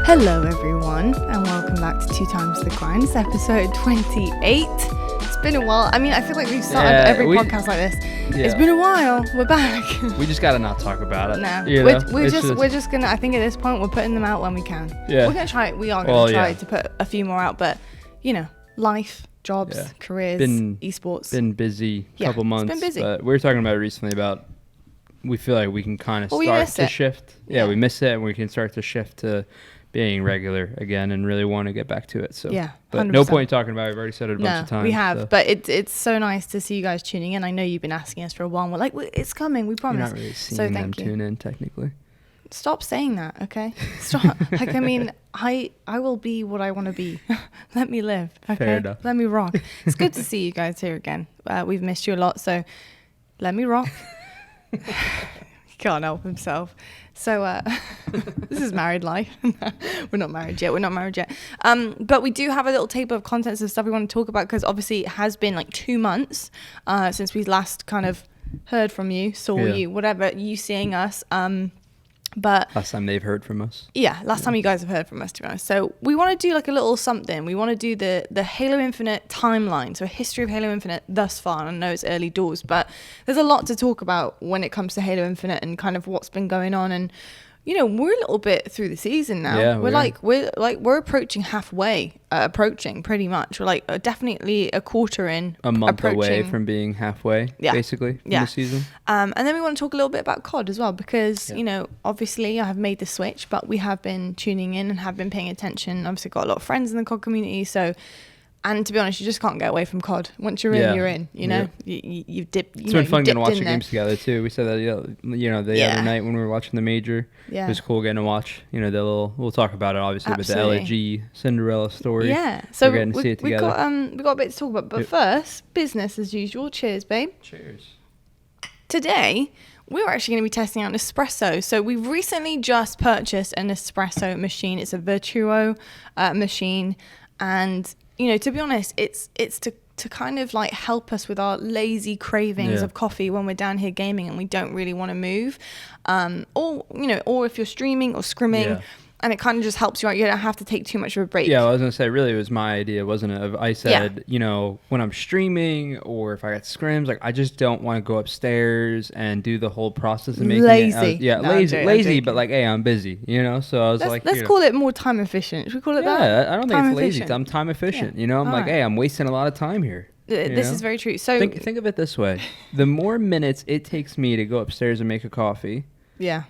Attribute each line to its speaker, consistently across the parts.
Speaker 1: Hello everyone, and welcome back to 2 Times the Grind. It's episode 28. It's been a while. I mean, I feel like we've started every podcast like this. Yeah. It's been a while. We're back.
Speaker 2: We just gotta not talk about it.
Speaker 1: No, we're just gonna. I think at this point we're putting them out when we can. Yeah, we're gonna try. We are gonna try to put a few more out, but you know, life, jobs, careers, esports.
Speaker 2: Been busy couple months. It's been busy. But we were talking about it recently about. We feel like we can kind of start to shift. Yeah, we miss it, and we can start to shift to being regular again and really want to get back to it. So
Speaker 1: yeah,
Speaker 2: but 100%. No point talking about it. We've already said it a bunch of times.
Speaker 1: We have, but it's so nice to see you guys tuning in. I know you've been asking us for a while. We're like, it's coming. We promise.
Speaker 2: You're not really seeing them tune in technically.
Speaker 1: Stop saying that, okay? Stop. Like, I mean, I will be what I want to be. Let me live. Okay?
Speaker 2: Fair enough.
Speaker 1: Let me rock. It's good to see you guys here again. We've missed you a lot, so let me rock. He can't help himself. So this is married life. We're not married yet. But we do have a little table of contents of stuff we want to talk about, because obviously it has been like 2 months since we last kind of heard from you, saw you, whatever, you seeing us. But
Speaker 2: last time they've heard from us.
Speaker 1: Yeah, last time you guys have heard from us, to be honest. So we want to do like a little something. We want to do the Halo Infinite timeline. So a history of Halo Infinite thus far. And I know it's early doors, but there's a lot to talk about when it comes to Halo Infinite and kind of what's been going on. And you know, we're a little bit through the season now. Yeah, we're approaching halfway, approaching pretty much. We're like definitely a quarter in.
Speaker 2: A month away from being halfway, basically, from the season.
Speaker 1: And then we want to talk a little bit about COD as well, because, you know, obviously I have made the switch, but we have been tuning in and have been paying attention. Obviously got a lot of friends in the COD community, so... And to be honest, you just can't get away from COD. Once you're in, you're in. You know, you've dipped.
Speaker 2: It's been fun getting to watch the games together too. We said that the other night when we were watching the major. Yeah. It was cool getting to watch. You know, we'll talk about it obviously,
Speaker 1: Absolutely.
Speaker 2: but the LAG Cinderella story.
Speaker 1: Yeah. So
Speaker 2: we're getting to see it together.
Speaker 1: We got a bit to talk about, but first, business as usual. Cheers, babe.
Speaker 2: Cheers.
Speaker 1: Today, we're actually going to be testing out an espresso. So we've recently just purchased an espresso machine. It's a Virtuo machine, and you know, to be honest, it's to kind of like help us with our lazy cravings of coffee when we're down here gaming and we don't really want to move, or if you're streaming or scrimming. And it kind of just helps you out. You don't have to take too much of a break.
Speaker 2: Yeah, I was going to say, really, it was my idea, wasn't it? I said, you know, when I'm streaming or if I got scrims, like, I just don't want to go upstairs and do the whole process of making
Speaker 1: lazy.
Speaker 2: Lazy, but like, hey, I'm busy, you know? So I was
Speaker 1: let's call it more time efficient. Should we call it that?
Speaker 2: Yeah, I don't think it's lazy. I'm time efficient, you know? I'm like, hey, I'm wasting a lot of time here.
Speaker 1: This is very true. So
Speaker 2: think of it this way. The more minutes it takes me to go upstairs and make a coffee.
Speaker 1: Yeah.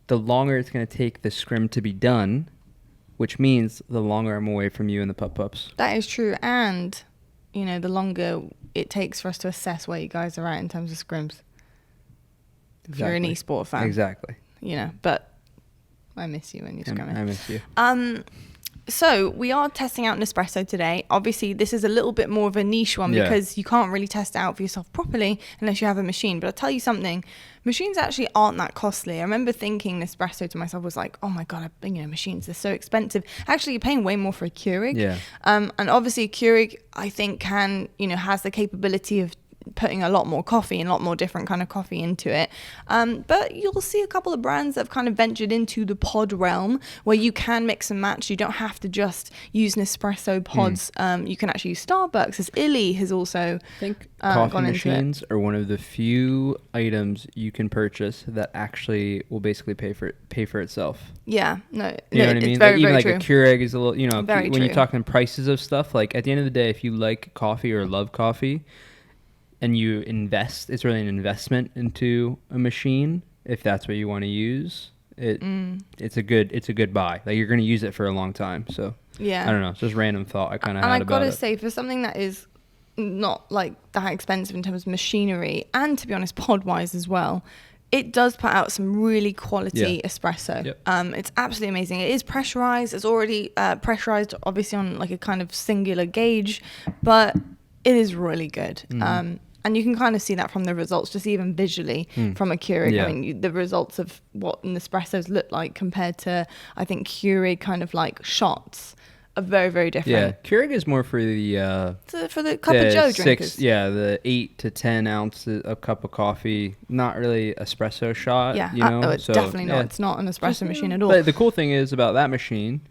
Speaker 2: The longer it's going to take the scrim to be done, which means the longer I'm away from you and the pups.
Speaker 1: That is true. And, you know, the longer it takes for us to assess where you guys are at in terms of scrims. Exactly. If you're an esport fan.
Speaker 2: Exactly.
Speaker 1: You know, but I miss you when you're scrimming.
Speaker 2: I miss you.
Speaker 1: So we are testing out an espresso today. Obviously, this is a little bit more of a niche one because you can't really test it out for yourself properly unless you have a machine. But I'll tell you something, machines actually aren't that costly. I remember thinking Nespresso to myself was like, oh my God, machines, they're so expensive. Actually, you're paying way more for a Keurig.
Speaker 2: Yeah.
Speaker 1: And obviously a Keurig, I think has the capability of putting a lot more coffee and a lot more different kind of coffee into it. But you'll see a couple of brands that have kind of ventured into the pod realm where you can mix and match. You don't have to just use Nespresso pods. You can actually use Starbucks, as Illy has also
Speaker 2: coffee machines are one of the few items you can purchase that actually will basically pay for itself.
Speaker 1: Yeah,
Speaker 2: you know what I mean?
Speaker 1: Very,
Speaker 2: even
Speaker 1: very
Speaker 2: like
Speaker 1: true.
Speaker 2: A Keurig is a little, you know,
Speaker 1: Very
Speaker 2: when
Speaker 1: true.
Speaker 2: you're talking prices of stuff, like at the end of the day, if you like coffee or love coffee, and you invest, it's really an investment into a machine. If that's what you want to use, it's a good buy. Like you're going to use it for a long time. So I don't know. It's just random thought I kind of had about it.
Speaker 1: And I got to say, for something that is not like that expensive in terms of machinery, and to be honest, pod wise as well, it does put out some really quality espresso. Yep. It's absolutely amazing. It is pressurized. It's already pressurized, obviously on like a kind of singular gauge, but it is really good. And you can kind of see that from the results, just even visually from a Keurig. Yeah. I mean, the results of what Nespressos look like compared to, I think, Keurig kind of like shots are very, very different.
Speaker 2: Yeah, Keurig is more for the
Speaker 1: for the cup of Joe drinkers.
Speaker 2: The 8 to 10 ounces a cup of coffee. Not really espresso shot.
Speaker 1: Yeah,
Speaker 2: you know?
Speaker 1: It's definitely not. It's not an espresso machine at all.
Speaker 2: But the cool thing is about that machine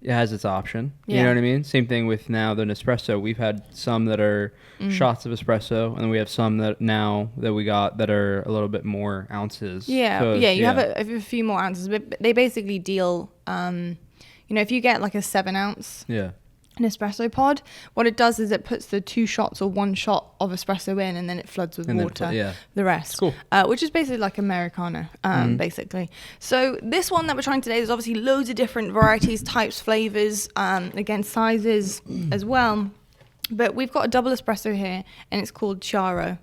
Speaker 2: it has its option. You know what I mean? Same thing with now the Nespresso. We've had some that are shots of espresso, and then we have some that now that we got that are a little bit more ounces.
Speaker 1: Yeah, so, you have a few more ounces, but they basically deal, if you get like a 7 ounce an espresso pod, what it does is it puts the 2 shots or 1 shot of espresso in, and then it floods with water the rest.
Speaker 2: Cool.
Speaker 1: Which is basically like Americano, basically. So this one that we're trying today, there's obviously loads of different varieties, types, flavors, again, sizes as well. But we've got a double espresso here, and it's called Chiaro.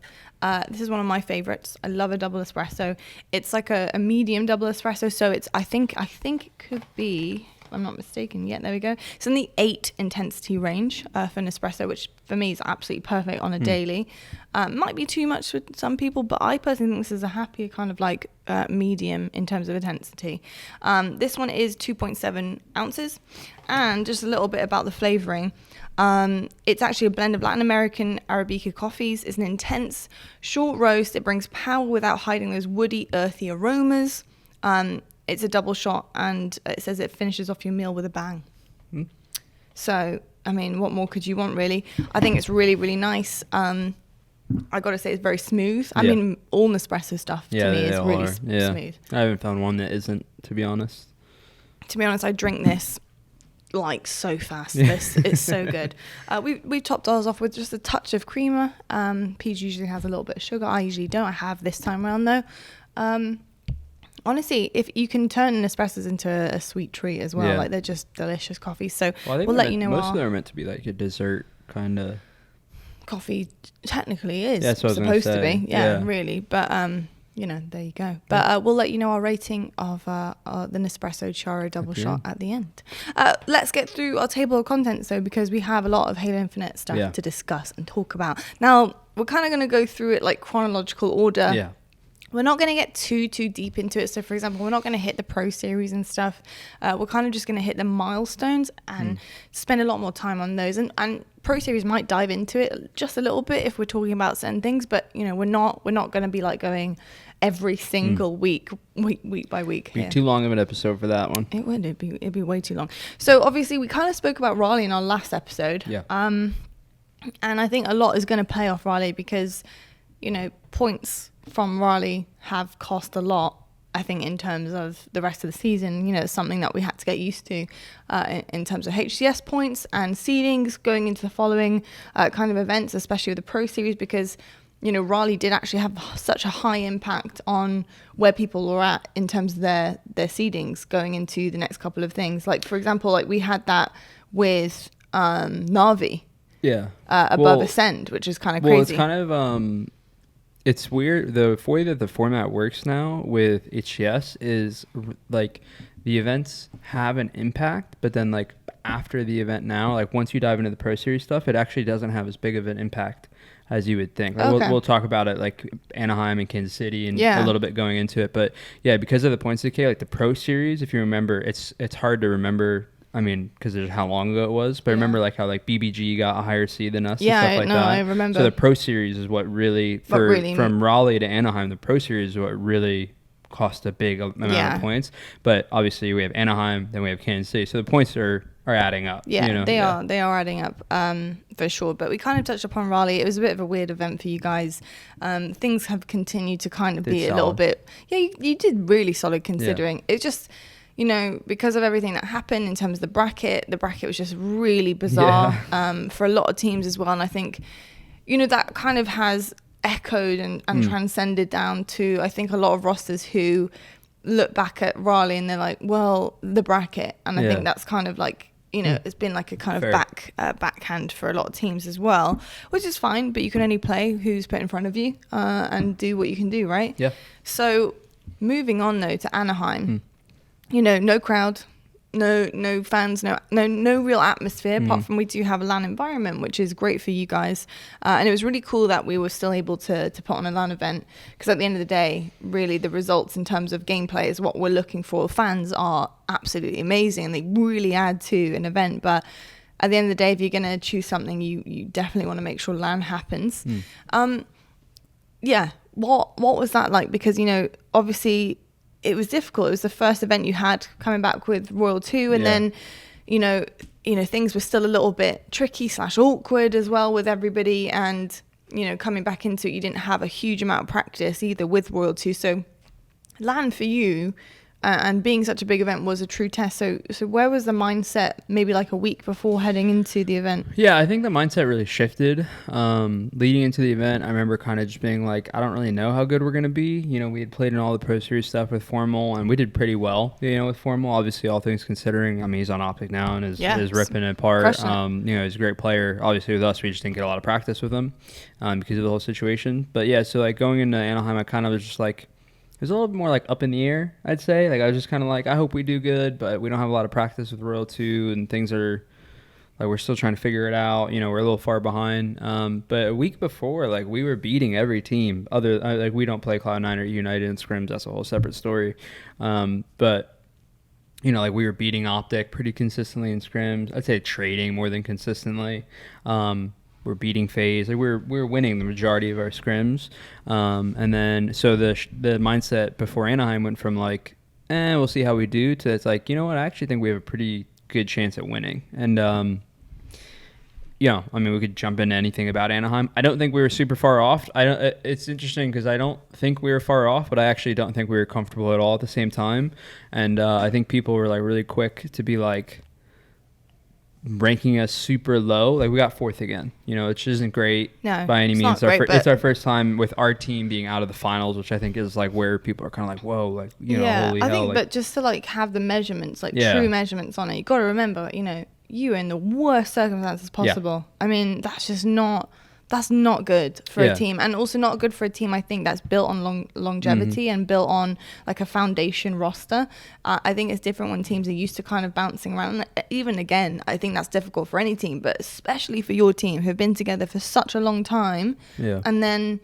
Speaker 1: This is one of my favorites. I love a double espresso. It's like a medium double espresso, so it's I think it could be, if I'm not mistaken. Yeah, there we go. It's in the 8 intensity range for an espresso, which for me is absolutely perfect on a daily. Might be too much for some people, but I personally think this is a happier kind of like medium in terms of intensity. This one is 2.7 ounces, and just a little bit about the flavoring. It's actually a blend of Latin American Arabica coffees. It's an intense, short roast. It brings power without hiding those woody, earthy aromas. It's a double shot, and it says it finishes off your meal with a bang. So, I mean, what more could you want, really? I think it's really, really nice. I got to say, it's very smooth. I mean, all Nespresso stuff to me is really smooth.
Speaker 2: I haven't found one that isn't, to be honest.
Speaker 1: To be honest, I drink this like so fast. It's so good. We topped ours off with just a touch of creamer. Peach usually has a little bit of sugar. I usually don't. I have this time around though. Honestly, if you can turn espressos into a sweet treat as well, like they're just delicious coffees. So we'll let you know.
Speaker 2: Most of them are meant to be like a dessert kind of.
Speaker 1: Coffee technically is supposed to be, really. But there you go. But we'll let you know our rating of the Nespresso Chiaro double shot at the end. Let's get through our table of contents though, because we have a lot of Halo Infinite stuff to discuss and talk about. Now we're kind of going to go through it like chronological order. Yeah. We're not going to get too deep into it. So, for example, we're not going to hit the Pro Series and stuff. We're kind of just going to hit the milestones and spend a lot more time on those. And Pro Series might dive into it just a little bit if we're talking about certain things. But, we're not going to be like going every single week by week.
Speaker 2: It'd be too long of an episode for that one.
Speaker 1: It would. It'd be way too long. So, obviously, we kind of spoke about Raleigh in our last episode. Yeah. And I think a lot is going to play off Raleigh because, points from Raleigh have cost a lot, I think, in terms of the rest of the season. It's something that we had to get used to in terms of HCS points and seedings going into the following kind of events, especially with the Pro Series, because, Raleigh did actually have such a high impact on where people were at in terms of their seedings going into the next couple of things. Like, for example, like we had that with Navi above Ascend, which is kind of crazy.
Speaker 2: Well, it's kind of... It's weird. The way that the format works now with HCS is like the events have an impact, but then like after the event now, like once you dive into the Pro Series stuff, it actually doesn't have as big of an impact as you would think. Like we'll talk about it like Anaheim and Kansas City and a little bit going into it. But yeah, because of the points decay, like the Pro Series, if you remember, it's hard to remember. I mean, because of how long ago it was. But remember like how like BBG got a higher seed than us and stuff like that.
Speaker 1: I remember.
Speaker 2: So the Pro Series is what really, from Raleigh to Anaheim, the Pro Series is what really cost a big amount of points. But obviously we have Anaheim, then we have Kansas City. So the points are adding up.
Speaker 1: Yeah, they are adding up for sure. But we kind of touched upon Raleigh. It was a bit of a weird event for you guys. Things have continued to kind of be a little bit... Yeah, you did really solid considering. It's just... because of everything that happened in terms of the bracket was just really bizarre for a lot of teams as well. And I think, that kind of has echoed and transcended down to, I think, a lot of rosters who look back at Raleigh and they're like, well, the bracket. And I think that's kind of like, it's been like a kind of backhand for a lot of teams as well, which is fine, but you can only play who's put in front of you and do what you can do, right? Yeah. So moving on, though, to Anaheim. No crowd, no fans, no real atmosphere, apart from we do have a LAN environment, which is great for you guys. And it was really cool that we were still able to put on a LAN event, because at the end of the day, really the results in terms of gameplay is what we're looking for. Fans are absolutely amazing and they really add to an event. But at the end of the day, if you're going to choose something, you definitely want to make sure LAN happens. What was that like? Because, obviously... it was difficult. It was the first event you had coming back with Royal 2, and then, things were still a little bit tricky / awkward as well with everybody. And, coming back into it, you didn't have a huge amount of practice either with Royal 2. So LAN for you and being such a big event was a true test. So where was the mindset maybe like a week before heading into the event?
Speaker 2: Yeah, I think the mindset really shifted leading into the event. I remember kind of just being like, I don't really know how good we're going to be. We had played in all the Pro Series stuff with Formal, and we did pretty well, with Formal. Obviously, all things considering, I mean, he's on OpTic now and is ripping it apart. He's a great player. Obviously, with us, we just didn't get a lot of practice with him because of the whole situation. But yeah, so like going into Anaheim, I kind of was just like, it was a little bit more like up in the air, I'd say. Like I was just kind of like, I hope we do good, but we don't have a lot of practice with Royal 2, and things are like we're still trying to figure it out. We're a little far behind. But a week before, like we were beating every team. Like we don't play Cloud9 or eUnited in scrims. That's a whole separate story. But like we were beating OpTic pretty consistently in scrims. I'd say trading more than consistently. We're beating Faze. Like we're winning the majority of our scrims. And then so the mindset before Anaheim went from like, we'll see how we do, to it's like, you know what, I actually think we have a pretty good chance at winning. And I mean, we could jump into anything about Anaheim. I don't think we were super far off. It's interesting because I don't think we were far off, but I actually don't think we were comfortable at all at the same time. And I think people were like really quick to be like ranking us super low. Like we got 4th again, which isn't great by any means. It's our first time with our team being out of the finals, which I think is like where people are kind of like, whoa, like, holy hell.
Speaker 1: I think, but just to like have the measurements, like true measurements on it, you got to remember, you in the worst circumstances possible. I mean, that's not good for a team, and also not good for a team I think that's built on longevity and built on like a foundation roster. I think it's different when teams are used to kind of bouncing around. Even again, I think that's difficult for any team, but especially for your team who've been together for such a long time, and then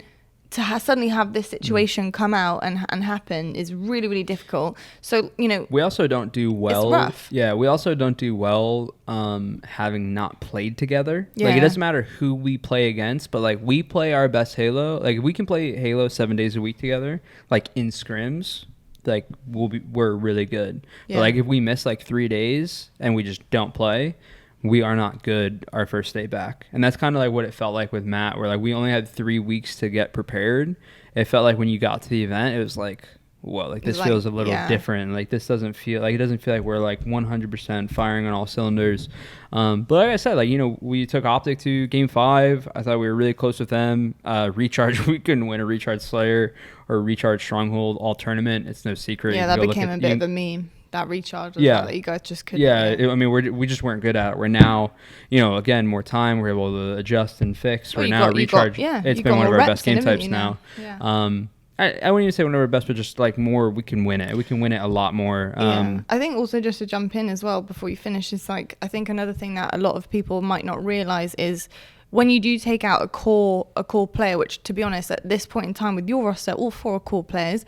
Speaker 1: to suddenly have this situation come out and happen is really, really difficult. So,
Speaker 2: we also don't do well.
Speaker 1: It's rough.
Speaker 2: Yeah, we also don't do well having not played together. Yeah. Like, it doesn't matter who we play against, but, like, we play our best Halo. Like, we can play Halo 7 days a week together, like, in scrims. Like, we're really good. Yeah. But, like, if we miss, like, 3 days and we just don't play, we are not good our first day back. And that's kind of like what it felt like with Matt, where like we only had 3 weeks to get prepared. It felt like when you got to the event, it was like, whoa, like this feels a little different. Like this doesn't feel like, it doesn't feel like we're like 100% firing on all cylinders. But like I said, like, we took OpTic to game 5. I thought we were really close with them. Recharge, we couldn't win a Recharge Slayer or Recharge Stronghold all tournament. It's no secret.
Speaker 1: Yeah, that became a bit of a meme. That recharge, that you guys just couldn't.
Speaker 2: Yeah, I mean, we just weren't good at it. We're now, again, more time. We're able to adjust and fix. We're now recharge. It's been one of our best game types now. Yeah. I wouldn't even say one of our best, but just like more, we can win it. We can win it a lot more.
Speaker 1: I think also just to jump in as well before you finish is like, I think another thing that a lot of people might not realize is when you do take out a core player, which to be honest, at this point in time with your roster, all 4 are core players.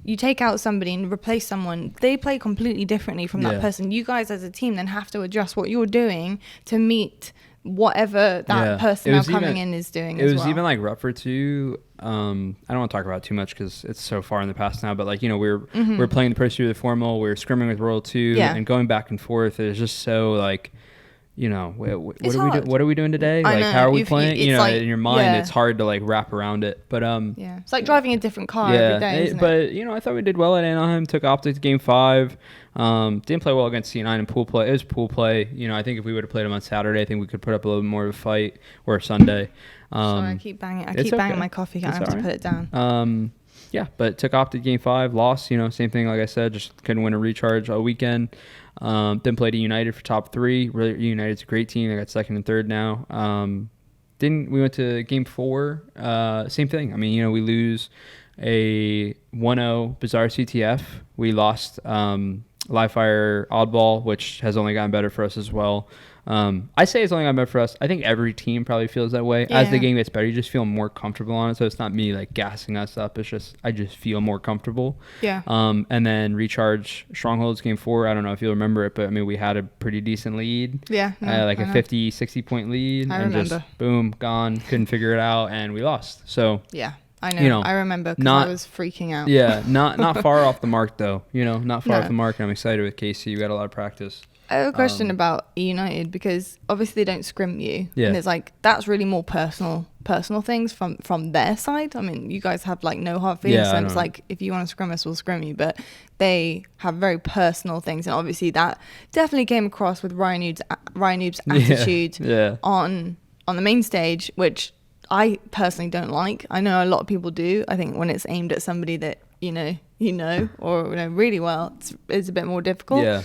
Speaker 1: You take out somebody and replace someone, they play completely differently from that person. You guys as a team then have to adjust what you're doing to meet whatever that person now coming in is doing as well. It was
Speaker 2: even like rougher too. I don't want to talk about it too much because it's so far in the past now, but like, we're playing the Pro Series Formal, we're scrimming with Royal 2 and going back and forth. It's just so like, what are we doing today? Like, how are we playing? In your mind, it's hard to like wrap around it. But
Speaker 1: it's like driving a different car every day. Isn't it?
Speaker 2: I thought we did well at Anaheim. Took OpTic to game 5. Didn't play well against C9 in pool play. It was pool play. I think if we would have played them on Saturday, I think we could put up a little more of a fight, or Sunday.
Speaker 1: Sorry, I keep banging. I keep banging my coffee. I have to put it down.
Speaker 2: But took OpTic game 5. Lost. Same thing. Like I said, just couldn't win a recharge all weekend. Then played eUnited for top 3. Really, eUnited's a great team. They got 2nd and 3rd now. We went to game 4. Same thing. I mean, we lose a 1-0 Bizarre CTF. We lost Livefire Oddball, which has only gotten better for us as well. I say it's only gotten better for us. I think every team probably feels that way. As the game gets better, you just feel more comfortable on it. So it's not me like gassing us up. It's just I just feel more comfortable.
Speaker 1: Yeah.
Speaker 2: And then Recharge Strongholds game 4. I don't know if you'll remember it, but I mean we had a pretty decent lead.
Speaker 1: Yeah.
Speaker 2: Like a 50, 60 point lead.
Speaker 1: I remember.
Speaker 2: Just boom, gone. Couldn't figure it out, and we lost. So
Speaker 1: yeah. I know. I remember because I was freaking out.
Speaker 2: Yeah, not far off the mark though. Not far off the mark. And I'm excited with Casey. We got a lot of practice.
Speaker 1: I have a question about eUnited, because obviously they don't scrim you.
Speaker 2: Yeah.
Speaker 1: And it's like, that's really more personal things from their side. I mean, you guys have like no hard feelings. So it's like, if you want to scrim us, we'll scrim you. But they have very personal things. And obviously that definitely came across with Ryan Noob's attitude on the main stage, which I personally don't like. I know a lot of people do. I think when it's aimed at somebody that, or know really well, it's a bit more difficult.
Speaker 2: Yeah.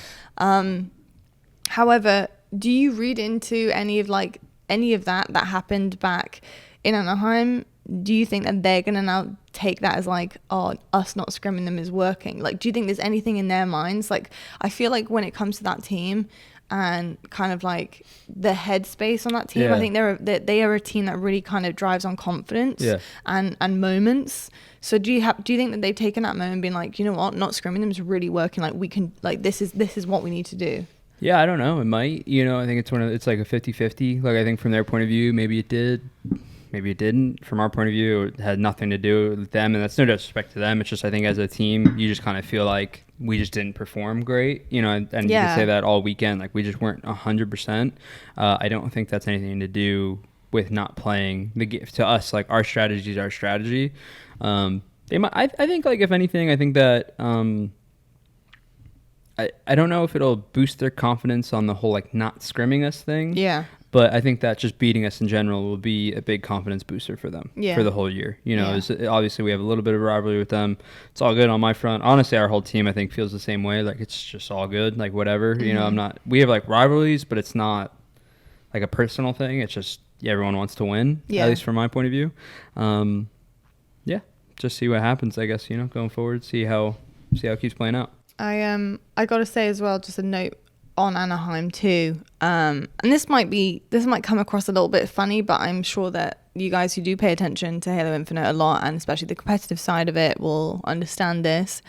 Speaker 1: However, do you read into any of that happened back in Anaheim? Do you think that they're going to now take that as like, oh, us not scrimming them is working? Like, do you think there's anything in their minds? Like, I feel like when it comes to that team and kind of like the headspace on that team, I think they are a team that really kind of drives on confidence and moments. So do you think that they've taken that moment and been like, you know what, not scrimming them is really working. Like, we can, like, this is what we need to do.
Speaker 2: Yeah, I don't know. It might. I think it's like a 50-50. Like, I think from their point of view, maybe it did, maybe it didn't. From our point of view, it had nothing to do with them, and that's no disrespect to them. It's just, I think as a team, you just kind of feel like we just didn't perform great, and you can say that all weekend. Like, we just weren't 100%. I don't think that's anything to do with not playing the game. To us, like, our strategy is our strategy. They might. I think, like, if anything, I think that. I don't know if it'll boost their confidence on the whole, like, not scrimming us thing.
Speaker 1: Yeah.
Speaker 2: But I think that just beating us in general will be a big confidence booster for them for the whole year. Obviously we have a little bit of a rivalry with them. It's all good on my front. Honestly, our whole team, I think, feels the same way. Like, it's just all good. Like, whatever. Mm-hmm. We have, like, rivalries, but it's not like a personal thing. It's just everyone wants to win, at least from my point of view. Just see what happens, I guess, going forward. See how it keeps playing out.
Speaker 1: I got to say as well, just a note on Anaheim too. And this might come across a little bit funny, but I'm sure that you guys who do pay attention to Halo Infinite a lot, and especially the competitive side of it, will understand this.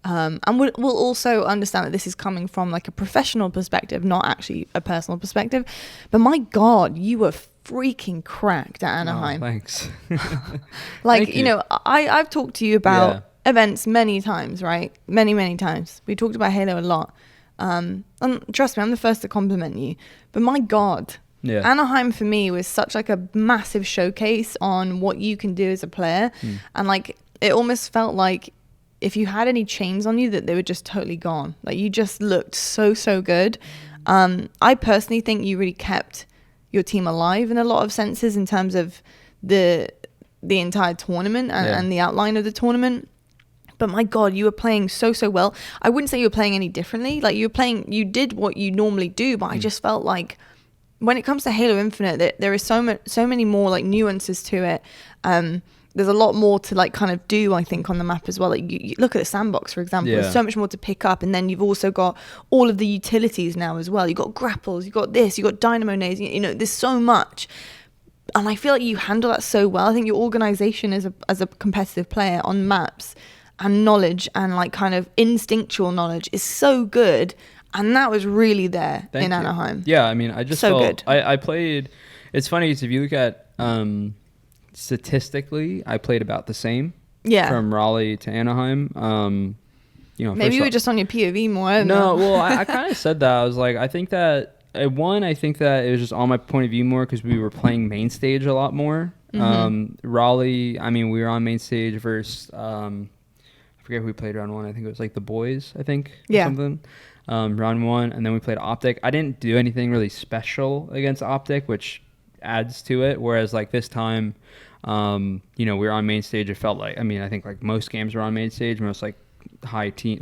Speaker 1: And we'll also understand that this is coming from like a professional perspective, not actually a personal perspective. But my God, you were freaking cracked at Anaheim.
Speaker 2: Oh, thanks.
Speaker 1: Like, I've talked to you about events many times, right? Many times. We talked about Halo a lot. And trust me, I'm the first to compliment you. But my God, Anaheim for me was such like a massive showcase on what you can do as a player. And like, it almost felt like if you had any chains on you, that they were just totally gone. Like, you just looked so good. I personally think you really kept your team alive in a lot of senses in terms of the entire tournament and the outline of the tournament. But my God, you were playing so well. I wouldn't say you were playing any differently. Like, you did what you normally do, but I just felt like when it comes to Halo Infinite, there is so many more like nuances to it. There's a lot more to like kind of do, I think, on the map as well. Like, you look at the sandbox, for example. There's so much more to pick up, and then you've also got all of the utilities now as well. You've got grapples, you've got this, you've got dynamo nades. There's so much. And I feel like you handle that so well. I think your organization as a competitive player on maps and knowledge and like kind of instinctual knowledge is so good, and that was really there in Anaheim.
Speaker 2: Yeah, I mean, I just
Speaker 1: so
Speaker 2: felt
Speaker 1: good.
Speaker 2: I played. It's funny because if you look at statistically, I played about the same.
Speaker 1: Yeah.
Speaker 2: From Raleigh to Anaheim.
Speaker 1: Maybe you were just on your POV more.
Speaker 2: No, well, I kind of said that. I was like, I think that I think that it was just on my point of view more because we were playing main stage a lot more. Mm-hmm. Raleigh, I mean, we were on main stage versus. I forget who we played round one. I think it was like the boys, I think. Or something. Round one, and then we played OpTic. I didn't do anything really special against OpTic, which adds to it. Whereas like this time, we were on main stage. It felt like, I mean, I think like most games were on main stage. Most like high seed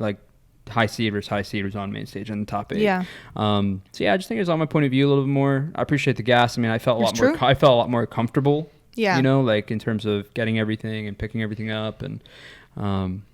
Speaker 2: versus high seed was on main stage in the top 8. Yeah. I just think it was on my point of view a little bit more. I appreciate the gas. I mean, I felt a lot more comfortable. Yeah. Like in terms of getting everything and picking everything up, and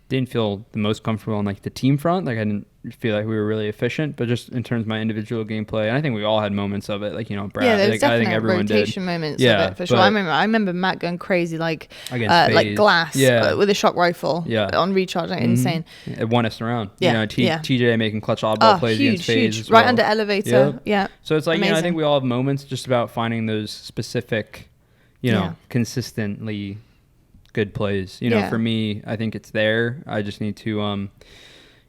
Speaker 2: didn't feel the most comfortable on like the team front. Like, I didn't feel like we were really efficient, but just in terms of my individual gameplay, and I think we all had moments of it. Like, Brad.
Speaker 1: Yeah, there's
Speaker 2: like,
Speaker 1: definitely
Speaker 2: I think everyone
Speaker 1: rotation
Speaker 2: did.
Speaker 1: Moments of it for sure. I remember Matt going crazy, like like glass with a shock rifle on recharge, like insane.
Speaker 2: It won us around. Yeah, TJ making clutch oddball plays against Faze,
Speaker 1: right under elevator. Yeah.
Speaker 2: So it's like I think we all have moments just about finding those specific, consistently good plays. For me, I think it's there. I just need to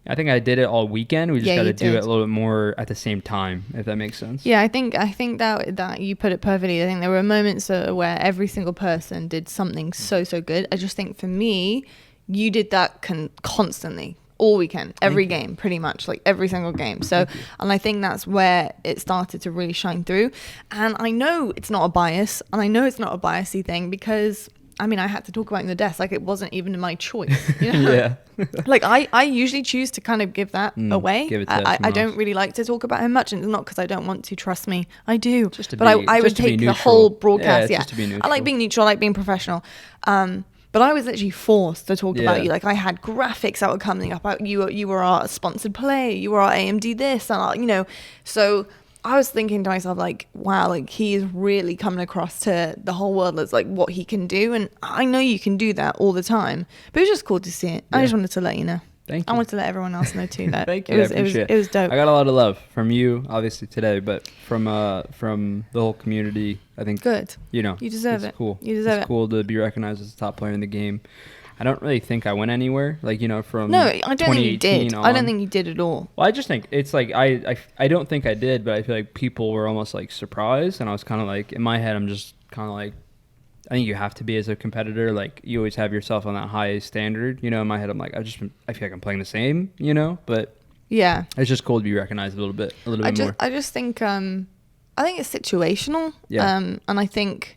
Speaker 2: I think I did it all weekend. We just got to do
Speaker 1: did.
Speaker 2: it a little bit more at the same time, if that makes sense.
Speaker 1: Yeah, I think that you put it perfectly. I think there were moments where every single person did something so good. I just think for me, you did that constantly all weekend, every game, pretty much, like every single game. So, and I think that's where it started to really shine through. And I know it's not a bias, and I know it's not a biasy thing because, I mean, I had to talk about it in the desk. Like, it wasn't even my choice. You know?
Speaker 2: Yeah.
Speaker 1: Like, I usually choose to kind of give that away.
Speaker 2: Give it to
Speaker 1: I don't really like to talk about him much, and it's not because I don't want to. Trust me, I do.
Speaker 2: But
Speaker 1: I would take the whole broadcast.
Speaker 2: Just to be neutral.
Speaker 1: I like being neutral. I like being professional. But I was literally forced to talk about you. Like, I had graphics that were coming up. You were our sponsored play. You were our AMD this, and you know. So I was thinking to myself, like, wow, like, he is really coming across to the whole world as like what he can do, and I know you can do that all the time. But it was just cool to see it. I just wanted to let you know.
Speaker 2: Thank you.
Speaker 1: I wanted to let everyone else know too that
Speaker 2: Thank you.
Speaker 1: it was dope.
Speaker 2: I got a lot of love from you, obviously today, but from the whole community. I think
Speaker 1: good.
Speaker 2: You know,
Speaker 1: you deserve
Speaker 2: it's
Speaker 1: it.
Speaker 2: Cool.
Speaker 1: You deserve it.
Speaker 2: It's cool to be recognized as a top player in the game. I don't really think I went anywhere. Like, you know, from
Speaker 1: no, I don't think you did.
Speaker 2: On.
Speaker 1: I don't think you did at all.
Speaker 2: Well, I just think it's like I don't think I did, but I feel like people were almost like surprised, and I was kind of like in my head, I'm just kind of like. I think you have to be as a competitor. Like, you always have yourself on that high standard. You know, in my head, I'm like, I feel like I'm playing the same, you know, but
Speaker 1: yeah,
Speaker 2: it's just cool to be recognized a little bit more.
Speaker 1: I just think, I think it's situational.
Speaker 2: Yeah.
Speaker 1: And I think,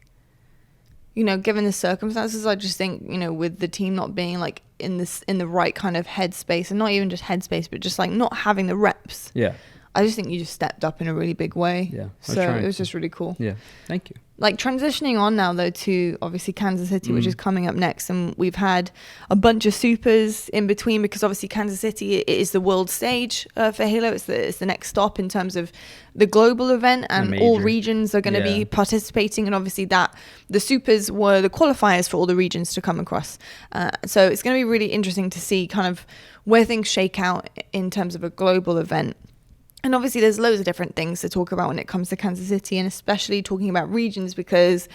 Speaker 1: you know, given the circumstances, I just think, you know, with the team not being like in the right kind of headspace, and not even just headspace, but just like not having the reps.
Speaker 2: Yeah.
Speaker 1: I just think you just stepped up in a really big way.
Speaker 2: Yeah.
Speaker 1: So it was just really cool.
Speaker 2: Yeah. Thank you.
Speaker 1: Like, transitioning on now though to obviously Kansas City, which is coming up next, and we've had a bunch of supers in between because obviously Kansas City is the world stage for Halo. It's the next stop in terms of the global event, and all regions are going to be participating, and obviously that the supers were the qualifiers for all the regions to come across. So it's going to be really interesting to see kind of where things shake out in terms of a global event. And obviously there's loads of different things to talk about when it comes to Kansas City, and especially talking about regions, because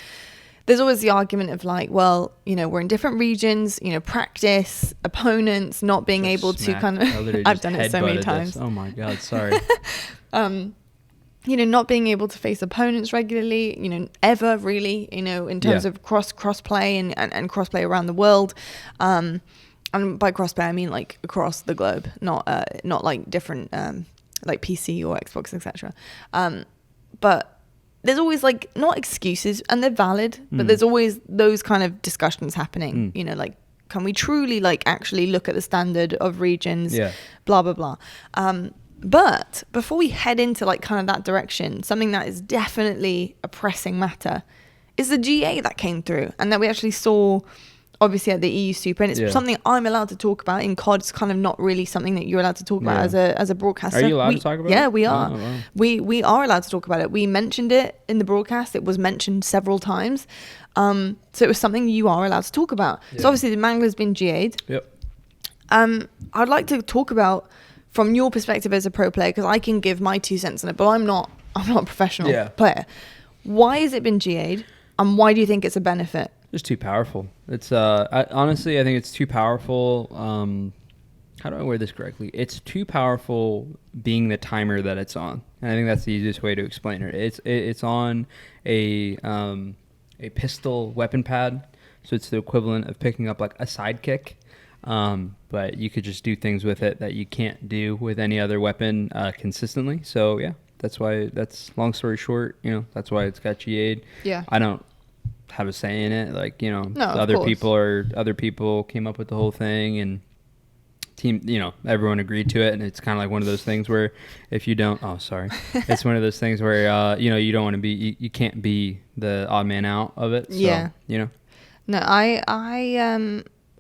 Speaker 1: there's always the argument of like, well, you know, we're in different regions, you know, practice, opponents, not being able to kind of, I've done it so many times.
Speaker 2: Oh my God, sorry.
Speaker 1: You know, not being able to face opponents regularly, you know, ever really, you know, in terms of cross play and cross play around the world. And by cross play, I mean like across the globe, not like different, like PC or Xbox, etc. But there's always like, not excuses, and they're valid, but there's always those kind of discussions happening. You know, like, can we truly like actually look at the standard of regions? Blah blah blah. But before we head into like kind of that direction, something that is definitely a pressing matter is the GA that came through, and that we actually saw obviously at the EU Super, and it's something I'm allowed to talk about. In COD, it's kind of not really something that you're allowed to talk about as a broadcaster.
Speaker 2: Are you allowed to talk about it?
Speaker 1: Yeah, we are.
Speaker 2: Oh, wow.
Speaker 1: We are allowed to talk about it. We mentioned it in the broadcast. It was mentioned several times. So it was something you are allowed to talk about. So obviously the Mangler's been GA'd.
Speaker 2: Yep.
Speaker 1: I'd like to talk about from your perspective as a pro player, because I can give my 2 cents on it, but I'm not a professional player. Why has it been GA'd, and why do you think it's a benefit?
Speaker 2: Just too powerful. It's honestly, I think it's too powerful. How do I word this correctly? It's too powerful being the timer that it's on, and I think that's the easiest way to explain it. It's on a pistol weapon pad, so it's the equivalent of picking up like a sidekick. But you could just do things with it that you can't do with any other weapon consistently. So yeah, that's why. That's long story short. You know, that's why it's got GA'd.
Speaker 1: Yeah.
Speaker 2: I don't have a say in it. Like, you know,
Speaker 1: no,
Speaker 2: other people came up with the whole thing, and team, you know, everyone agreed to it. And it's kind of like one of those things where if you don't, it's one of those things where you know, you don't want to be, you can't be the odd man out of it. So, you know.
Speaker 1: No, I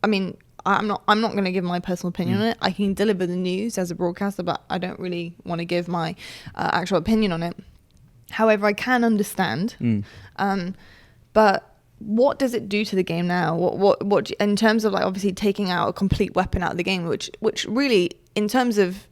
Speaker 1: mean, I'm not going to give my personal opinion on it. I can deliver the news as a broadcaster, but I don't really want to give my actual opinion on it. However, I can understand. But what does it do to the game now? What in terms of like obviously taking out a complete weapon out of the game, which really in terms of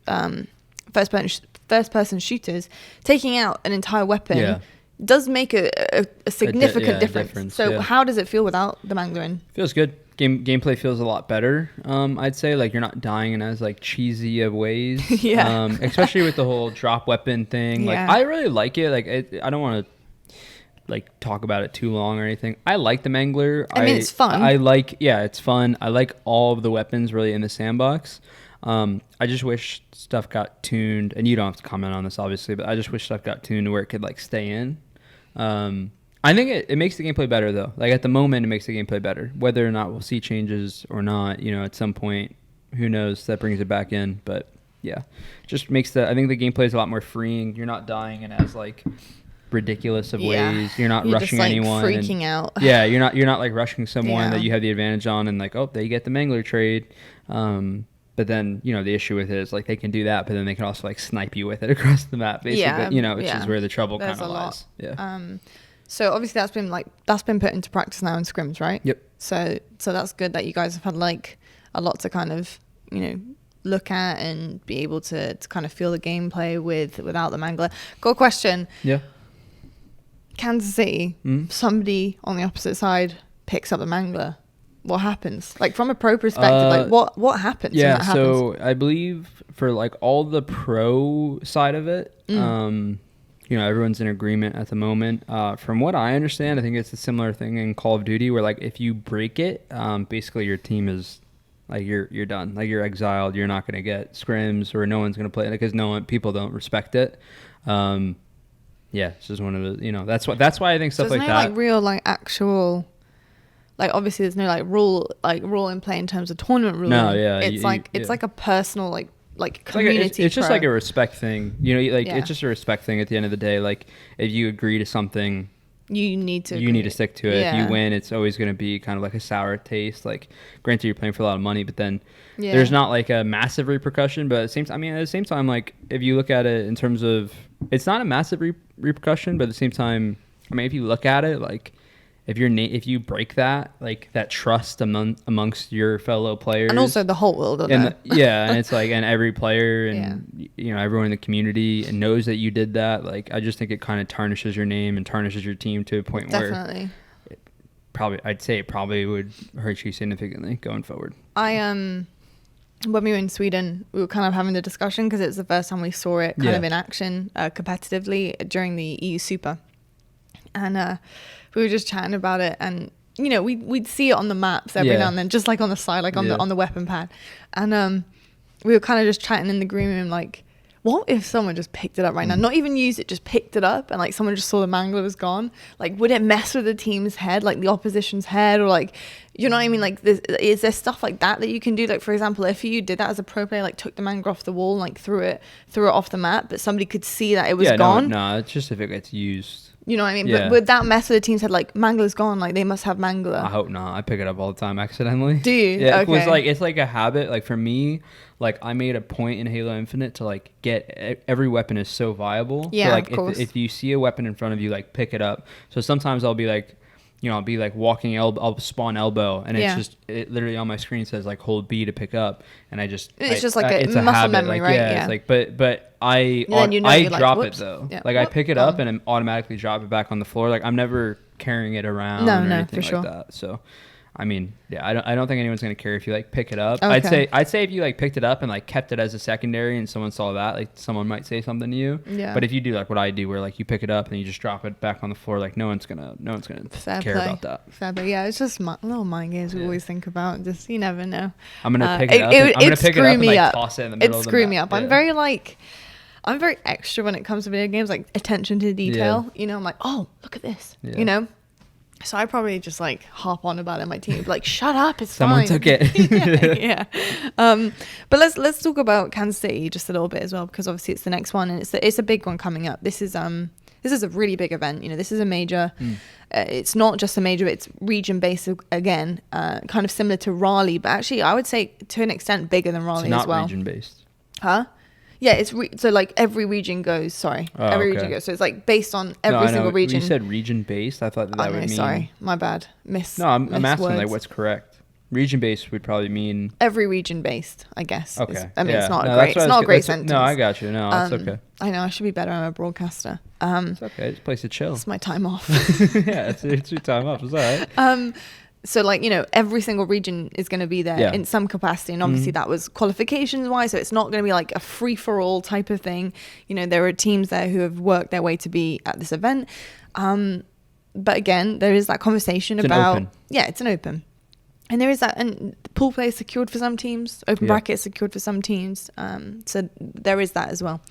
Speaker 1: first person shooters, taking out an entire weapon does make a significant difference. So how does it feel without the Mangler in?
Speaker 2: Feels good. gameplay feels a lot better. I'd say like you're not dying in as like cheesy of ways. Especially with the whole drop weapon thing. Like I really like it. Like I don't want to like talk about it too long or anything. I like the Mangler.
Speaker 1: I mean, it's fun.
Speaker 2: It's fun. I like all of the weapons really in the sandbox. I just wish stuff got tuned, and you don't have to comment on this obviously, but I just wish stuff got tuned where it could like stay in. I think it makes the gameplay better though. Like at the moment, it makes the gameplay better. Whether or not we'll see changes or not, at some point, who knows? That brings it back in, but yeah, just makes I think the gameplay is a lot more freeing. You're not dying in as like ridiculous of ways. You're not rushing
Speaker 1: just, like,
Speaker 2: anyone.
Speaker 1: Freaking out.
Speaker 2: Yeah, you're not like rushing someone that you have the advantage on, and like, oh, they get the Mangler trade. But then, the issue with it is like they can do that, but then they can also like snipe you with it across the map, basically. Which is where the trouble kind of lies. Yeah.
Speaker 1: So obviously that's been put into practice now in scrims, right?
Speaker 2: Yep.
Speaker 1: So that's good that you guys have had like a lot to kind of look at and be able to kind of feel the gameplay without the Mangler. Got a question.
Speaker 2: Yeah.
Speaker 1: Kansas City, somebody on the opposite side picks up the Mangler. What happens? Like from a pro perspective, like what happens when that happens?
Speaker 2: So I believe for like all the pro side of it, everyone's in agreement at the moment. From what I understand, I think it's a similar thing in Call of Duty where like if you break it, basically your team is like you're done. Like you're exiled. You're not going to get scrims or no one's going to play it because people don't respect it. It's just one of the that's why I think stuff like that.
Speaker 1: Like real like actual. Like obviously there's no like rule in play in terms of tournament ruling.
Speaker 2: No, yeah.
Speaker 1: It's like a personal like community.
Speaker 2: It's just like a respect thing. It's just a respect thing at the end of the day. Like if you agree to something, you need to stick to it. Yeah. If you win, it's always going to be kind of like a sour taste. Like granted you're playing for a lot of money, but then there's not like a massive repercussion, but at the same time like if you look at it in terms of it's not a massive repercussion, but at the same time, I mean if you look at it like if you break that like that trust amongst your fellow players
Speaker 1: and also the whole world
Speaker 2: and it's like and every player and everyone in the community and knows that you did that, like I just think it kind of tarnishes your name and tarnishes your team to a point where I'd say it probably would hurt you significantly going forward.
Speaker 1: When we were in Sweden, we were kind of having the discussion because it was the first time we saw it kind of in action competitively during the EU Super, and we were just chatting about it, and we'd see it on the maps every now and then, just like on the side, like on the weapon pad, and we were kind of just chatting in the green room, like, what if someone just picked it up right now, not even used it, just picked it up, and like someone just saw the Mangler was gone? Like, would it mess with the team's head, like the opposition's head, or like, you know what I mean? Like, is there stuff like that you can do? Like, for example, if you did that as a pro player, like took the Mangler off the wall, like threw it off the map, but somebody could see that it was gone.
Speaker 2: No, it's just if it gets used.
Speaker 1: You know what I mean? Yeah. But would that mess with the team's head? Like, Mangler's gone. Like, they must have Mangler.
Speaker 2: I hope not. I pick it up all the time accidentally.
Speaker 1: Do you?
Speaker 2: Yeah.
Speaker 1: Okay.
Speaker 2: It's like a habit. Like, for me, like, I made a point in Halo Infinite to, like, get every weapon is so viable.
Speaker 1: Yeah,
Speaker 2: so, like,
Speaker 1: of course.
Speaker 2: if you see a weapon in front of you, like, pick it up. So sometimes I'll be like, I'll be like walking I'll spawn elbow, and it literally on my screen says like hold B to pick up, and it's just like
Speaker 1: it's a muscle memory,
Speaker 2: like,
Speaker 1: right?
Speaker 2: It's like but I drop it though. Yeah. Like I pick it up and I automatically drop it back on the floor. Like I'm never carrying it around or anything like that. So I mean, I don't think anyone's gonna care if you like pick it up.
Speaker 1: Okay.
Speaker 2: I'd say if you like picked it up and like kept it as a secondary and someone saw that, like someone might say something to you.
Speaker 1: Yeah.
Speaker 2: But if you do like what I do, where like you pick it up and you just drop it back on the floor, like no one's gonna care about that.
Speaker 1: Fair play. Yeah, it's just little mind games we always think about. Just you never know.
Speaker 2: I'm gonna pick it up. I'm gonna pick it up and like toss it in the middle of the map.
Speaker 1: It'd screw me up. I'm very extra when it comes to video games, like attention to detail.
Speaker 2: Yeah.
Speaker 1: I'm like, oh, look at this. Yeah. So I probably just like hop on about it. My team like, shut up, it's
Speaker 2: Someone
Speaker 1: fine.
Speaker 2: took it.
Speaker 1: yeah. But let's talk about Kansas City just a little bit as well, because obviously it's the next one and it's a big one coming up. This is a really big event. This is a major. It's not just a major; it's region based again, kind of similar to Raleigh, but actually I would say to an extent bigger than Raleigh as well.
Speaker 2: It's not region based.
Speaker 1: Huh? Yeah, it's so like every region goes. Every region goes. So it's like based on every single region.
Speaker 2: You said region based. I thought that would mean.
Speaker 1: Sorry, my bad.
Speaker 2: No, I'm asking like what's correct. Region based would probably mean
Speaker 1: every region based, I guess.
Speaker 2: Okay.
Speaker 1: It's not a great sentence.
Speaker 2: No, I got you. No, it's okay.
Speaker 1: I know I should be better. I'm a broadcaster.
Speaker 2: It's okay. It's a place to chill.
Speaker 1: It's my time off.
Speaker 2: Yeah, it's your time off. It's all right.
Speaker 1: So like, every single region is going to be there in some capacity. And obviously that was qualifications wise. So it's not going to be like a free for all type of thing. There are teams there who have worked their way to be at this event. But again, there is that conversation about, it's an open. And there is that, and pool play is secured for some teams, open bracket is secured for some teams. So there is that as well.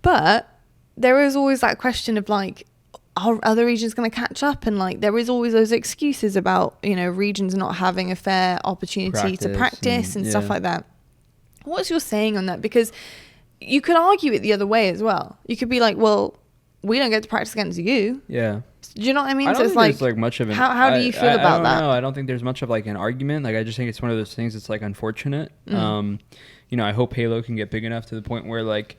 Speaker 1: But there is always that question of like, are other regions going to catch up? And like, there is always those excuses about, regions not having a fair opportunity to practice and stuff like that. What's your saying on that? Because you could argue it the other way as well. You could be like, well, we don't get to practice against you.
Speaker 2: Yeah.
Speaker 1: Do you know what I mean?
Speaker 2: I don't think there's like much of an...
Speaker 1: How do you feel about that?
Speaker 2: I don't think there's much of like an argument. Like, I just think it's one of those things that's like unfortunate. I hope Halo can get big enough to the point where like,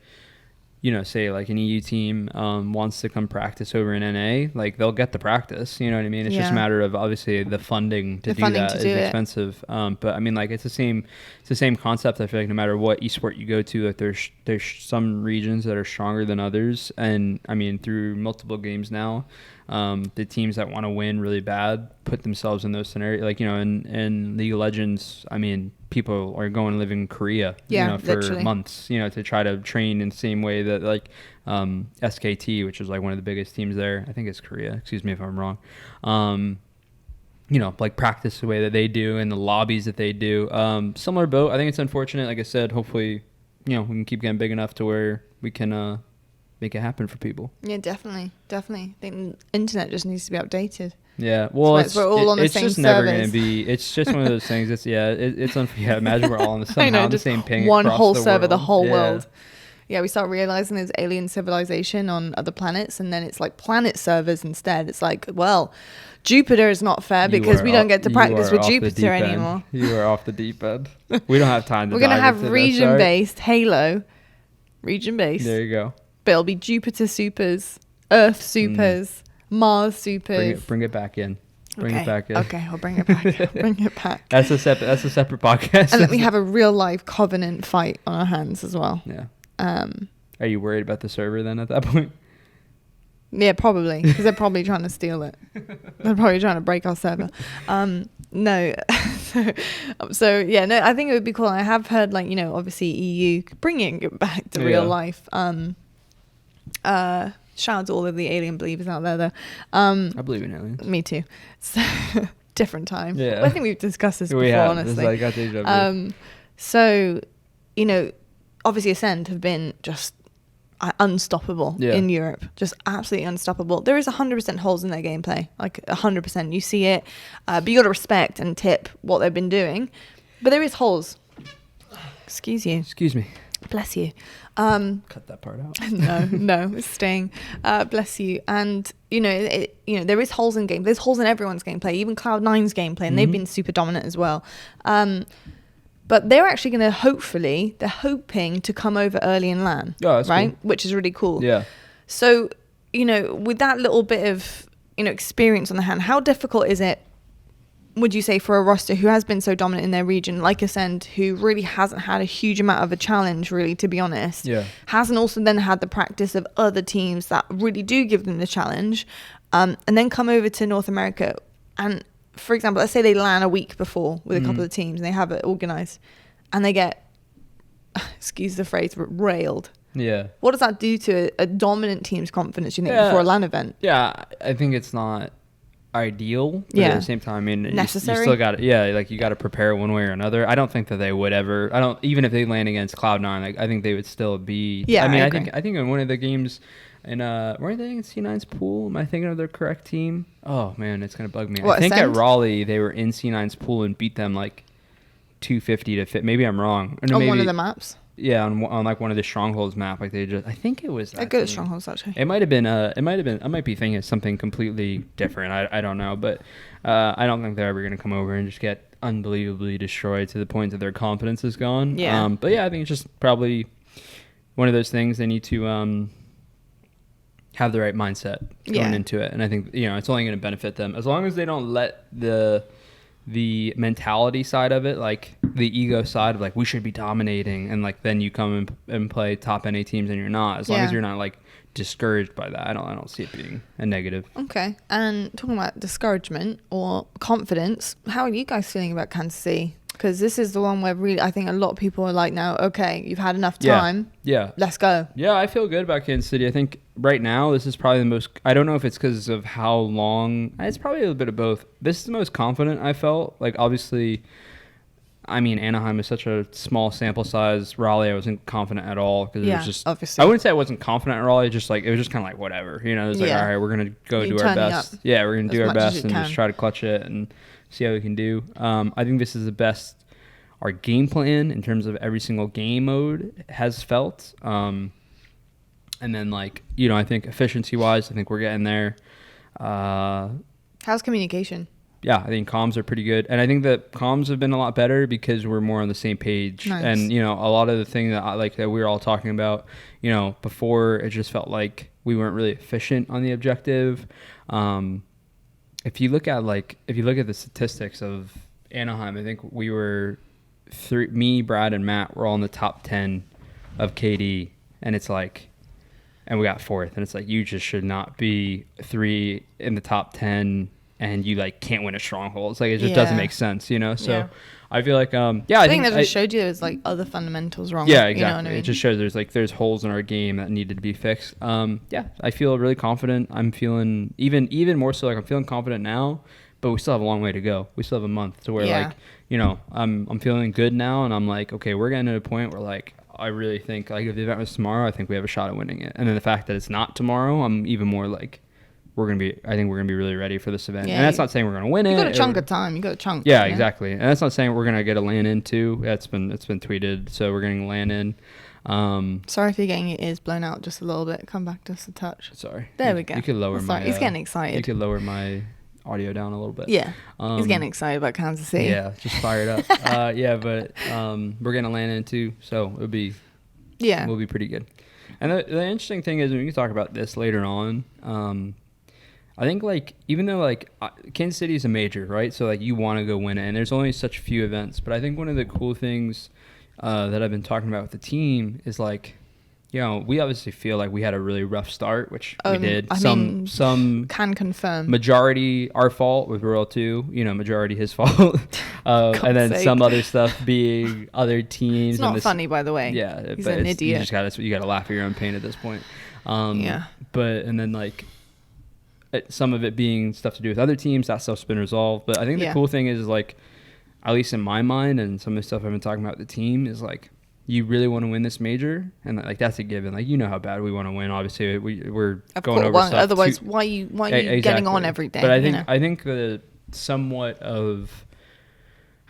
Speaker 2: say like an EU team wants to come practice over in NA, like they'll get the practice. You know what I mean? It's just a matter of obviously the funding to do that is expensive. But I mean, like it's the same concept. I feel like no matter what esport you go to, like there's some regions that are stronger than others, and I mean through multiple games now, the teams that want to win really bad put themselves in those scenarios. Like in League of Legends, I mean, people are going to live in Korea, for literally months, to try to train in the same way that like SKT, which is like one of the biggest teams there, I think it's Korea, excuse me if I'm wrong, like practice the way that they do and the lobbies that they do. Similar boat. I think it's unfortunate. Like I said, hopefully, we can keep getting big enough to where we can make it happen for people. Yeah,
Speaker 1: definitely. I think the internet just needs to be updated.
Speaker 2: Yeah, well,
Speaker 1: it's just
Speaker 2: never going to be. It's just one of those things. Imagine we're all on the same ping.
Speaker 1: One whole server,
Speaker 2: world.
Speaker 1: The whole world. Yeah, we start realizing there's alien civilization on other planets, and then it's like planet servers instead. It's like, well, Jupiter is not fair because we don't get to practice with Jupiter anymore.
Speaker 2: You are off the deep end. We don't have time to.
Speaker 1: We're going to have region-based Halo. Region-based.
Speaker 2: There you go.
Speaker 1: But it'll be Jupiter supers, Earth supers. Mars supers.
Speaker 2: Bring it back in. Bring it back in.
Speaker 1: Okay, I'll bring it back. Bring it back.
Speaker 2: That's a separate podcast.
Speaker 1: And let me have a real life Covenant fight on our hands as well.
Speaker 2: Yeah. Are you worried about the server then at that point?
Speaker 1: Yeah, probably, because they're probably trying to steal it. They're probably trying to break our server. No. I think it would be cool. I have heard obviously EU bringing it back to real life. Shout out to all of the alien believers out there, though. I
Speaker 2: believe in aliens.
Speaker 1: Me too. So, different time.
Speaker 2: Yeah.
Speaker 1: I think we've discussed this before, honestly. So, obviously Ascend have been just unstoppable in Europe. Just absolutely unstoppable. There is 100% holes in their gameplay. Like 100%. You see it. But you got to respect and tip what they've been doing. But there is holes. Excuse you.
Speaker 2: Excuse me.
Speaker 1: Bless you.
Speaker 2: Cut that part out.
Speaker 1: No, it's staying. Bless you. And there is holes in game. There's holes in everyone's gameplay, even Cloud9's gameplay, and they've been super dominant as well. But they're actually going to they're hoping to come over early in LAN, right?
Speaker 2: Cool.
Speaker 1: Which is really cool.
Speaker 2: Yeah.
Speaker 1: So with that little bit of experience on the hand, how difficult is it, would you say, for a roster who has been so dominant in their region, like Ascend, who really hasn't had a huge amount of a challenge, really, to be honest, hasn't also then had the practice of other teams that really do give them the challenge, and then come over to North America, and, for example, let's say they LAN a week before with a couple of teams, and they have it organized, and they get, excuse the phrase, but railed.
Speaker 2: Yeah.
Speaker 1: What does that do to a dominant team's confidence, you think, before a LAN event?
Speaker 2: Yeah, I think it's not ideal, but at the same time, I mean,
Speaker 1: necessary.
Speaker 2: You still got to, like you got to prepare one way or another. I don't think that they would ever. Even if they land against Cloud9, like I think they would still be.
Speaker 1: Yeah,
Speaker 2: I mean,
Speaker 1: I
Speaker 2: think in one of the games, weren't they in C9's pool? Am I thinking of their correct team? Oh man, it's gonna bug me.
Speaker 1: What,
Speaker 2: I think
Speaker 1: Ascend?
Speaker 2: at Raleigh they were in C9's pool and beat them like 250 to 50. Maybe I'm wrong.
Speaker 1: Or no, on one of the maps.
Speaker 2: Yeah, on like one of the strongholds map, like they just. I think it was.
Speaker 1: They're good at strongholds, actually.
Speaker 2: It might have been. I might be thinking of something completely different. I don't know, but I don't think they're ever going to come over and just get unbelievably destroyed to the point that their confidence is gone.
Speaker 1: Yeah.
Speaker 2: But yeah, I think it's just probably one of those things they need to have the right mindset going into it, and I think it's only going to benefit them as long as they don't let the mentality side of it, like the ego side of like we should be dominating, and like then you come and play top NA teams and you're not. As long as you're not like discouraged by that, I don't see it being a negative.
Speaker 1: Okay. And talking about discouragement or confidence, how are you guys feeling about Kansas City? Because this is the one where really I think a lot of people are like, now, okay, you've had enough time.
Speaker 2: Yeah.
Speaker 1: Let's go.
Speaker 2: Yeah, I feel good about Kansas City. I think right now this is probably the most, I don't know if it's because of how long, it's probably a little bit of both. This is the most confident I felt. Like, obviously, I mean, Anaheim is such a small sample size. Raleigh, I wasn't confident at all because it was just,
Speaker 1: obviously.
Speaker 2: I wouldn't say I wasn't confident at Raleigh, just like, it was just kind of like whatever. You know, it was like, all right, we're going to go do our best. Yeah, we're going to do our best and just try to clutch it and see how we can do. I think this is the best our game plan in terms of every single game mode has felt. And then, like, you know, I think efficiency-wise, I think we're getting there.
Speaker 1: How's communication?
Speaker 2: Yeah, I think comms are pretty good. And I think that comms have been a lot better because we're more on the same page.
Speaker 1: Nice.
Speaker 2: And, you know, a lot of the thing that that we were all talking about, you know, before, it just felt like we weren't really efficient on the objective. If you look at the statistics of Anaheim, I think we were me, Brad, and Matt were all in the top 10 of KD, and it's like, and we got fourth, and it's like, you just should not be 3 in the top 10, and you like can't win a stronghold. It's like, it just doesn't make sense, you know. So I feel like, I think
Speaker 1: that just showed you there's like other fundamentals wrong.
Speaker 2: Yeah, exactly.
Speaker 1: You know what I mean?
Speaker 2: It just shows there's holes in our game that needed to be fixed. I feel really confident. I'm feeling even more so, like, I'm feeling confident now, but we still have a long way to go. We still have a month to where like, you know, I'm feeling good now, and I'm like, okay, we're getting to a point where like I really think like if the event was tomorrow, I think we have a shot at winning it. And then the fact that it's not tomorrow, I'm even more like I think we're gonna be really ready for this event. And that's not saying we're gonna win it.
Speaker 1: You got a chunk of time. You got a chunk.
Speaker 2: Yeah, exactly. And that's not saying we're gonna get a LAN in too. It's been tweeted, so we're getting a LAN in.
Speaker 1: Sorry if you're getting your ears blown out just a little bit. Come back just a touch.
Speaker 2: Sorry.
Speaker 1: There we go.
Speaker 2: You could lower
Speaker 1: He's getting excited.
Speaker 2: You could lower my audio down a little bit.
Speaker 1: Yeah. He's getting excited about Kansas City.
Speaker 2: Yeah, just fired up. But we're gonna land in too, so we'll be pretty good. And the interesting thing is, and we can talk about this later on, I think like even though like Kansas City is a major, right? So like you want to go win it, and there's only such few events. But I think one of the cool things that I've been talking about with the team is like, you know, we obviously feel like we had a really rough start, which we did. Some
Speaker 1: can confirm.
Speaker 2: Majority our fault with Royal 2, you know, majority his fault. And then some other stuff being other teams.
Speaker 1: It's not funny, by the way.
Speaker 2: Yeah,
Speaker 1: he's an idiot.
Speaker 2: You gotta laugh at your own pain at this point.
Speaker 1: But
Speaker 2: and then like some of it being stuff to do with other teams, that stuff's been resolved. But I think the cool thing is like, at least in my mind, and some of the stuff I've been talking about with the team is like, you really want to win this major, and like that's a given. Like, you know how bad we want to win. Obviously, we're going over stuff.
Speaker 1: Otherwise, why are you getting on every day?
Speaker 2: But I think the somewhat of,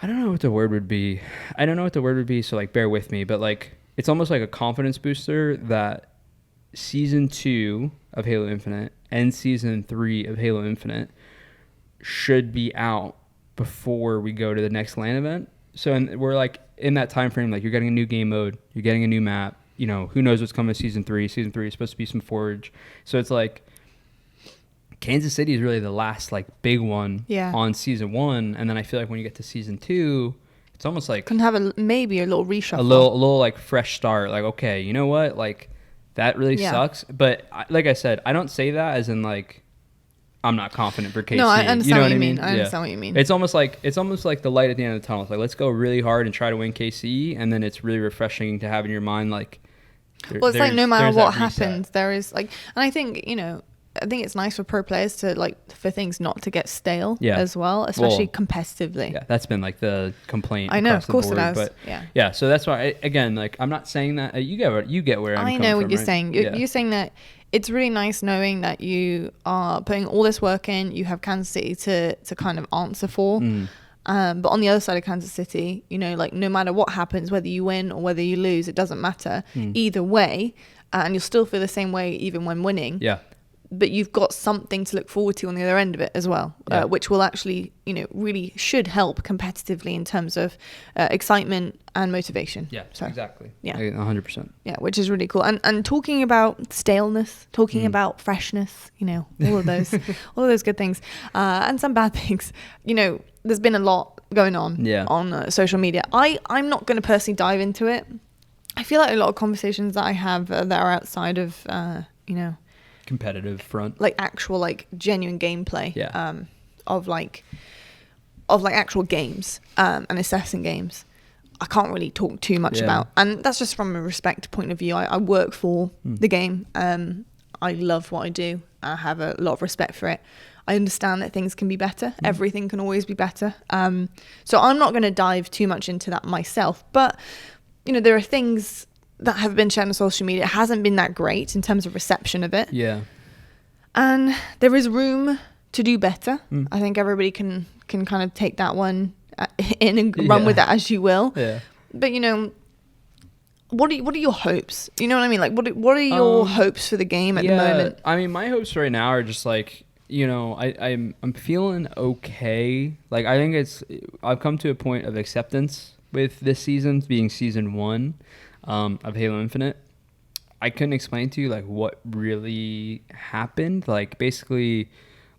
Speaker 2: I don't know what the word would be. So like, bear with me. But like, it's almost like a confidence booster that Season 2 of Halo Infinite and Season 3 of Halo Infinite should be out before we go to the next LAN event. So we're like in that time frame, like you're getting a new game mode, you're getting a new map, you know, who knows what's coming Season 3. Season 3 is supposed to be some Forge. So it's like Kansas City is really the last like big one on Season 1. And then I feel like when you get to Season 2, it's almost like
Speaker 1: can have maybe a little reshuffle.
Speaker 2: A little like fresh start. Like, okay, you know what? Like that really sucks. But like I said, I don't say that as in like, I'm not confident for KC.
Speaker 1: No, I understand
Speaker 2: you know
Speaker 1: what you mean. I understand what you mean.
Speaker 2: It's almost like the light at the end of the tunnel. It's like, let's go really hard and try to win KC, and then it's really refreshing to have in your mind like.
Speaker 1: It's like no matter what happens, there is like, and I think it's nice for pro players to like for things not to get stale as well, especially competitively.
Speaker 2: Yeah, that's been like the complaint.
Speaker 1: I know, of course
Speaker 2: board,
Speaker 1: it has.
Speaker 2: But
Speaker 1: yeah.
Speaker 2: So that's why again, like, I'm not saying that you get where I'm coming from. I know what
Speaker 1: you're saying. You're saying that. It's really nice knowing that you are putting all this work in. You have Kansas City to kind of answer for. But on the other side of Kansas City, you know, like no matter what happens, whether you win or whether you lose, it doesn't matter. Either way, and you'll still feel the same way even when winning.
Speaker 2: Yeah.
Speaker 1: But you've got something to look forward to on the other end of it as well, which will actually, you know, really should help competitively in terms of excitement and motivation.
Speaker 2: Yeah,
Speaker 1: so,
Speaker 2: exactly.
Speaker 1: Yeah,
Speaker 2: 100%.
Speaker 1: Yeah, which is really cool. And talking about staleness, talking about freshness, you know, all of those good things, and some bad things. You know, there's been a lot going on social media. I'm not going to personally dive into it. I feel like a lot of conversations that I have that are outside of,
Speaker 2: competitive front,
Speaker 1: like actual, like genuine gameplay, of actual games, and assessing games, I can't really talk too much about. And that's just from a respect point of view. I work for the game. I love what I do. I have a lot of respect for it. I understand that things can be better. Everything can always be better. So I'm not going to dive too much into that myself. But, there are things that have been shared on social media. It hasn't been that great in terms of reception of it.
Speaker 2: Yeah.
Speaker 1: And there is room to do better. I think everybody can kind of take that one in and run with it as you will.
Speaker 2: Yeah.
Speaker 1: But, what are your hopes? You know what I mean? Like, what are your hopes for the game at the moment?
Speaker 2: I mean, my hopes right now are just like, I'm feeling okay. Like, I think I've come to a point of acceptance with this season being season 1 of Halo Infinite. I couldn't explain to you like what really happened. Like, basically,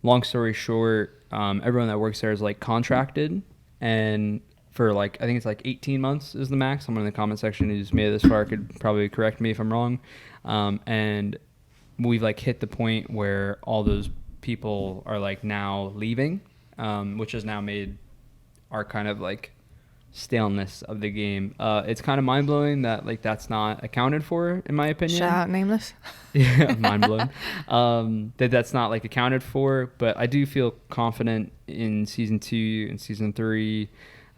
Speaker 2: long story short, everyone that works there is like contracted, and for like, I think it's like 18 months is the max. Someone in the comment section who's made it this far could probably correct me if I'm wrong. And we've like hit the point where all those people are like now leaving, which has now made our kind of like staleness of the game. It's kind of mind blowing that like that's not accounted for, in my opinion.
Speaker 1: Shout out Nameless.
Speaker 2: Yeah, mind blown. That's not like accounted for, but I do feel confident in season 2 and season 3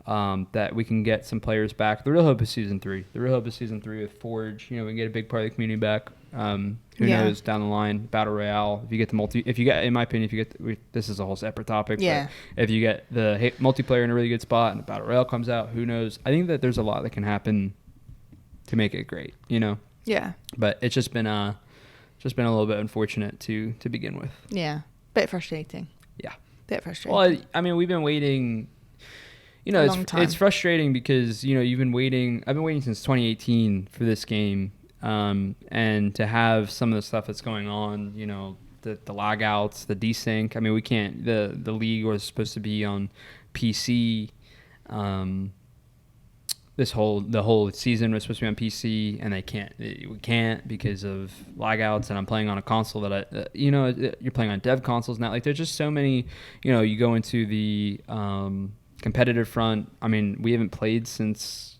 Speaker 2: that we can get some players back. The real hope is season 3. The real hope is season 3 with Forge. We can get a big part of the community back. Who knows down the line, battle royale. If you get in my opinion, this is a whole separate topic.
Speaker 1: Yeah.
Speaker 2: But if you get the multiplayer in a really good spot and the battle royale comes out, who knows? I think that there's a lot that can happen to make it great.
Speaker 1: Yeah. But
Speaker 2: it's just been a little bit unfortunate to begin with.
Speaker 1: Yeah. Bit frustrating.
Speaker 2: Yeah.
Speaker 1: Bit frustrating.
Speaker 2: Well, I mean, we've been waiting. It's frustrating because you've been waiting. I've been waiting since 2018 for this game, and to have some of the stuff that's going on. The lagouts, the desync. I mean, we can't. The league was supposed to be on PC. The whole season was supposed to be on PC, and we can't because of lagouts. And I'm playing on a console that you're playing on dev consoles now. Like, there's just so many. You go into the competitive front. I mean, we haven't played since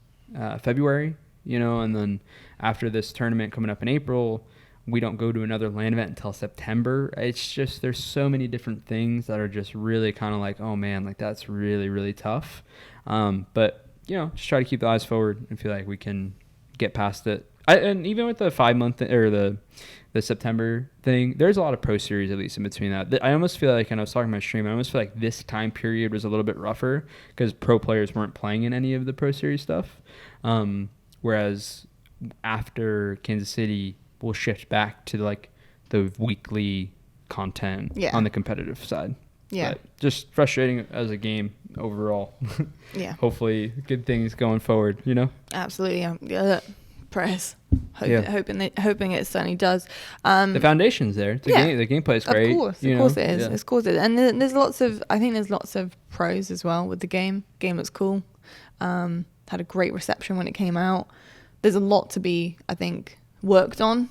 Speaker 2: February, and then after this tournament coming up in April, we don't go to another LAN event until September. It's just, there's so many different things that are just really kind of like, oh man, like that's really, really tough. But just try to keep the eyes forward and feel like we can get past it. And even with the 5 month or the September thing, there's a lot of pro series at least in between that. I almost feel like, and I was talking about stream, I almost feel like this time period was a little bit rougher because pro players weren't playing in any of the pro series stuff. Whereas after Kansas City, we'll shift back to like the weekly content on the competitive side. Yeah. But just frustrating as a game overall.
Speaker 1: Yeah.
Speaker 2: Hopefully good things going forward,
Speaker 1: Absolutely. Yeah. Prayers. Hoping it certainly does.
Speaker 2: The foundation's there. The gameplay is great.
Speaker 1: Of course it is. Yeah. Of course it is. And there's lots of pros as well with the game. Game looks cool. Had a great reception when it came out. There's a lot to be, I think, worked on,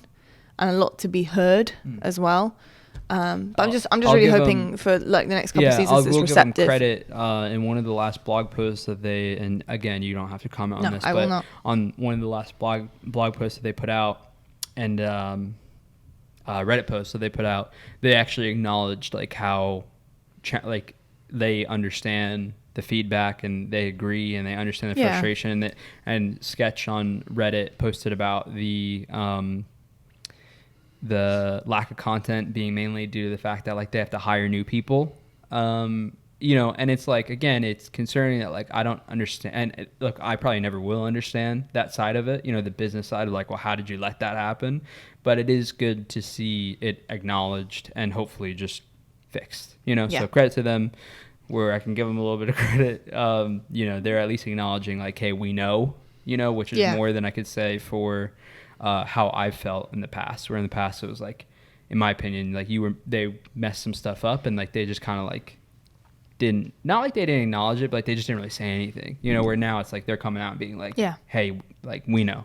Speaker 1: and a lot to be heard as well. But I'm just really hoping for like the next couple of seasons it's receptive.
Speaker 2: Give them credit in one of the last blog posts that they, and again, you don't have to comment on this,
Speaker 1: I will not.
Speaker 2: On one of the last blog posts that they put out, and Reddit posts that they put out, they actually acknowledged like how they understand the feedback and they agree and they understand the frustration. And Sketch on Reddit posted about the lack of content being mainly due to the fact that like they have to hire new people, and it's like, again, it's concerning that like I don't understand, and look, I probably never will understand that side of it, the business side of like, well, how did you let that happen? But it is good to see it acknowledged and hopefully just fixed, so credit to them. Where I can give them a little bit of credit, they're at least acknowledging like, hey, we know, which is more than I could say for how I felt in the past. Where in the past it was like, in my opinion, like they messed some stuff up and like they just kind of like not like they didn't acknowledge it, but like they just didn't really say anything, you know, where now it's like they're coming out and being like, hey, like we know.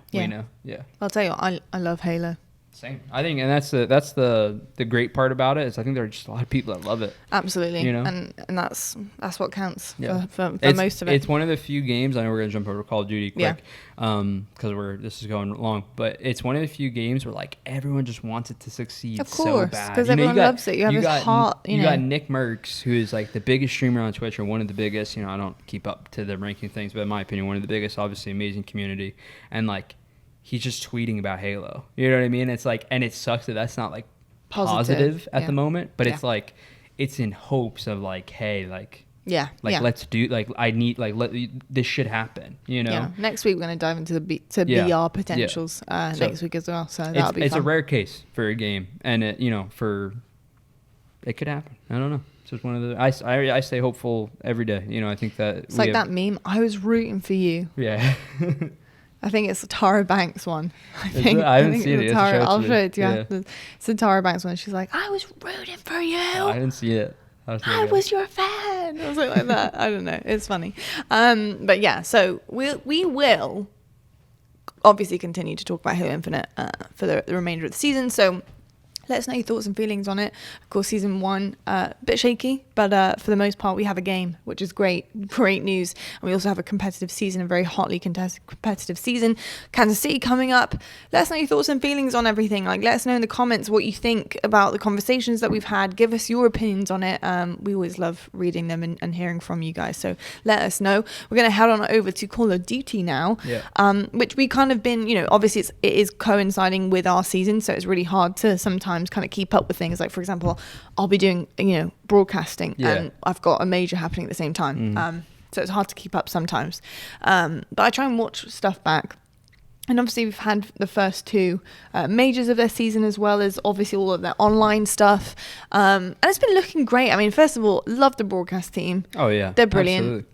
Speaker 1: I'll tell you what, I love Halo.
Speaker 2: Same. I think, and that's the great part about it is I think there are just a lot of people that love it.
Speaker 1: Absolutely.
Speaker 2: You know,
Speaker 1: and that's what counts for most of it.
Speaker 2: It's one of the few games. I know we're gonna jump over to Call of Duty quick, because this is going long. But it's one of the few games where like everyone just wants it to succeed.
Speaker 1: Of course,
Speaker 2: so bad
Speaker 1: because everyone loves it. You have this heart.
Speaker 2: You got Nick Merckx, who is like the biggest streamer on Twitch, or one of the biggest. You know, I don't keep up to the ranking things, but in my opinion, one of the biggest. Obviously, amazing community, and like. He's just tweeting about Halo. You know what I mean? It's like, and it sucks that that's not like positive at the moment, but it's like, it's in hopes of like, hey, like, let's do, like, I need, like, this should happen, you know? Yeah.
Speaker 1: Next week, we're going to dive into the VR potentials next week as well. So that'll be fun.
Speaker 2: It's a rare case for a game. And it, you know, it could happen. I don't know. It's just one of the, I stay hopeful every day. You know, I think that
Speaker 1: it's like that meme. I was rooting for you.
Speaker 2: Yeah.
Speaker 1: I think it's the Tara Banks one.
Speaker 2: I haven't seen it.
Speaker 1: I'll show it to you. Yeah. It's the Tara Banks one. She's like, I was rooting for you.
Speaker 2: Oh, I didn't see it.
Speaker 1: I was your fan. Or something like that. I don't know. It's funny. But yeah, so we will obviously continue to talk about Halo Infinite for the remainder of the season. So let us know your thoughts and feelings on it. Of course, season 1, a bit shaky, but for the most part, we have a game, which is great news. And we also have a competitive season, a very hotly contested competitive season. Kansas City coming up. Let us know your thoughts and feelings on everything. Like, let us know in the comments what you think about the conversations that we've had. Give us your opinions on it. We always love reading them and hearing from you guys. So let us know. We're going to head on over to Call of Duty now, which we kind of been, you know, obviously it is coinciding with our season, so it's really hard to sometimes kind of keep up with things. Like, for example, I'll be doing, you know, broadcasting and I've got a major happening at the same time. So it's hard to keep up sometimes. But I try and watch stuff back. And obviously we've had the first 2 majors of their season, as well as obviously all of their online stuff. And it's been looking great. I mean, first of all, love the broadcast team.
Speaker 2: Oh yeah.
Speaker 1: They're brilliant.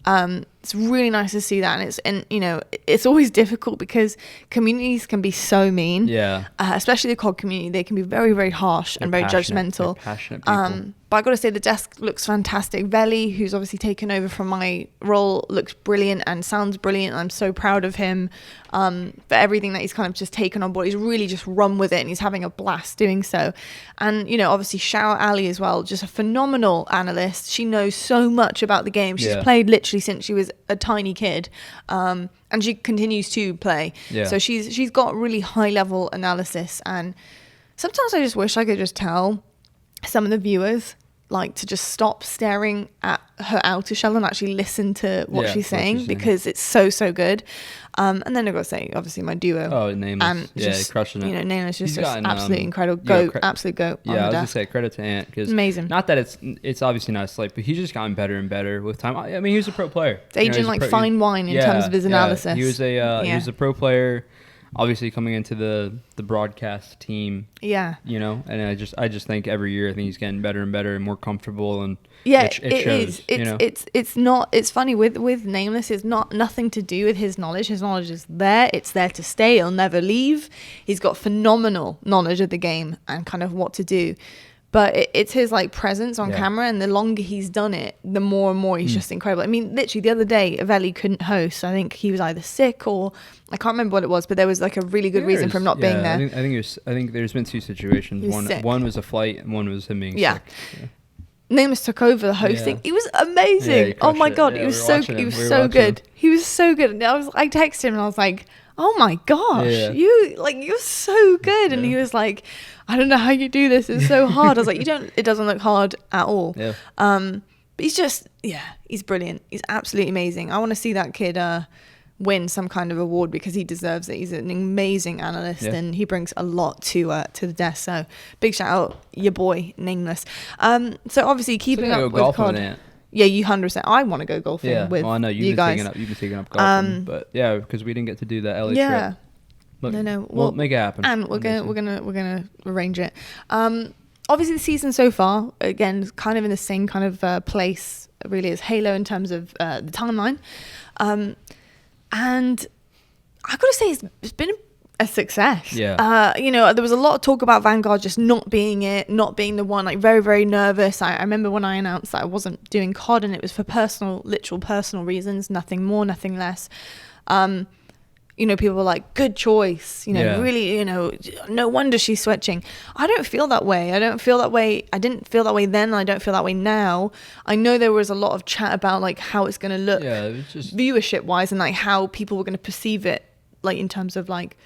Speaker 1: It's really nice to see that. And you know, it's always difficult because communities can be so mean. Yeah. Especially the COD community. They can be very, very harsh and very judgmental.
Speaker 2: Passionate people.
Speaker 1: But I got to say, the desk looks fantastic. Veli, who's obviously taken over from my role, looks brilliant and sounds brilliant. I'm so proud of him for everything that he's kind of just taken on board. He's really just run with it and he's having a blast doing so. And, you know, obviously shout out Ali as well, just a phenomenal analyst. She knows so much about the game. She's played literally since she was a tiny kid. And she continues to play. Yeah. So she's got really high level analysis. And sometimes I just wish I could just tell some of the viewers like to just stop staring at her outer shell and actually listen to what she's saying, because it's so good. And then I've got to say, obviously my duo.
Speaker 2: Oh, Nameless. Just, crushing it.
Speaker 1: You know, Nameless is just absolutely incredible. Absolute goat.
Speaker 2: Yeah, I was going to say credit to Ant, because
Speaker 1: amazing.
Speaker 2: Not that it's obviously not a slight, but he's just gotten better and better with time. I mean, he was a pro player.
Speaker 1: Aging like fine wine in terms of his analysis.
Speaker 2: He was a pro player. Obviously coming into the broadcast team, you know, and I just think every year I think he's getting better and better and more comfortable, and it shows.
Speaker 1: It's funny with Nameless. It's nothing to do with his knowledge. His knowledge is there. It's there to stay. It'll never leave. He's got phenomenal knowledge of the game and kind of what to do. But it's his like presence on camera, and the longer he's done it, the more and more he's just incredible. I mean, literally the other day, Veli couldn't host. I think he was either sick or I can't remember what it was, but there was like a really good reason for him not being there.
Speaker 2: I think there's been 2 situations. One was a flight, and one was him being sick. Yeah.
Speaker 1: Nameless took over the hosting. He was amazing. Oh my god, he was so good. He was so good. And I texted him and I was like, oh my gosh, you're so good. And he was like, I don't know how you do this. It's so hard. I was like, it doesn't look hard at all. Yeah. But he's just, he's brilliant. He's absolutely amazing. I want to see that kid win some kind of award, because he deserves it. He's an amazing analyst and he brings a lot to the desk. So big shout out your boy Nameless. So obviously keeping up with COD. Yeah, you 100%. I want to go golfing with you guys.
Speaker 2: You've been taking up golfing, but because we didn't get to do that LA trip. Look, we'll make it happen,
Speaker 1: and we're gonna arrange it. Obviously, the season so far, again, kind of in the same kind of place really as Halo in terms of the timeline, and I gotta say it's been a success.
Speaker 2: Yeah.
Speaker 1: You know, there was a lot of talk about Vanguard just not being the one, like very, very nervous. I remember when I announced that I wasn't doing COD, and it was for literal personal reasons, nothing more, nothing less. You know, people were like, good choice, you know, really, you know, no wonder she's switching. I don't feel that way. I didn't feel that way then. I don't feel that way now. I know there was a lot of chat about like how it's going to look
Speaker 2: it was just
Speaker 1: viewership wise, and like how people were going to perceive it, like in terms of like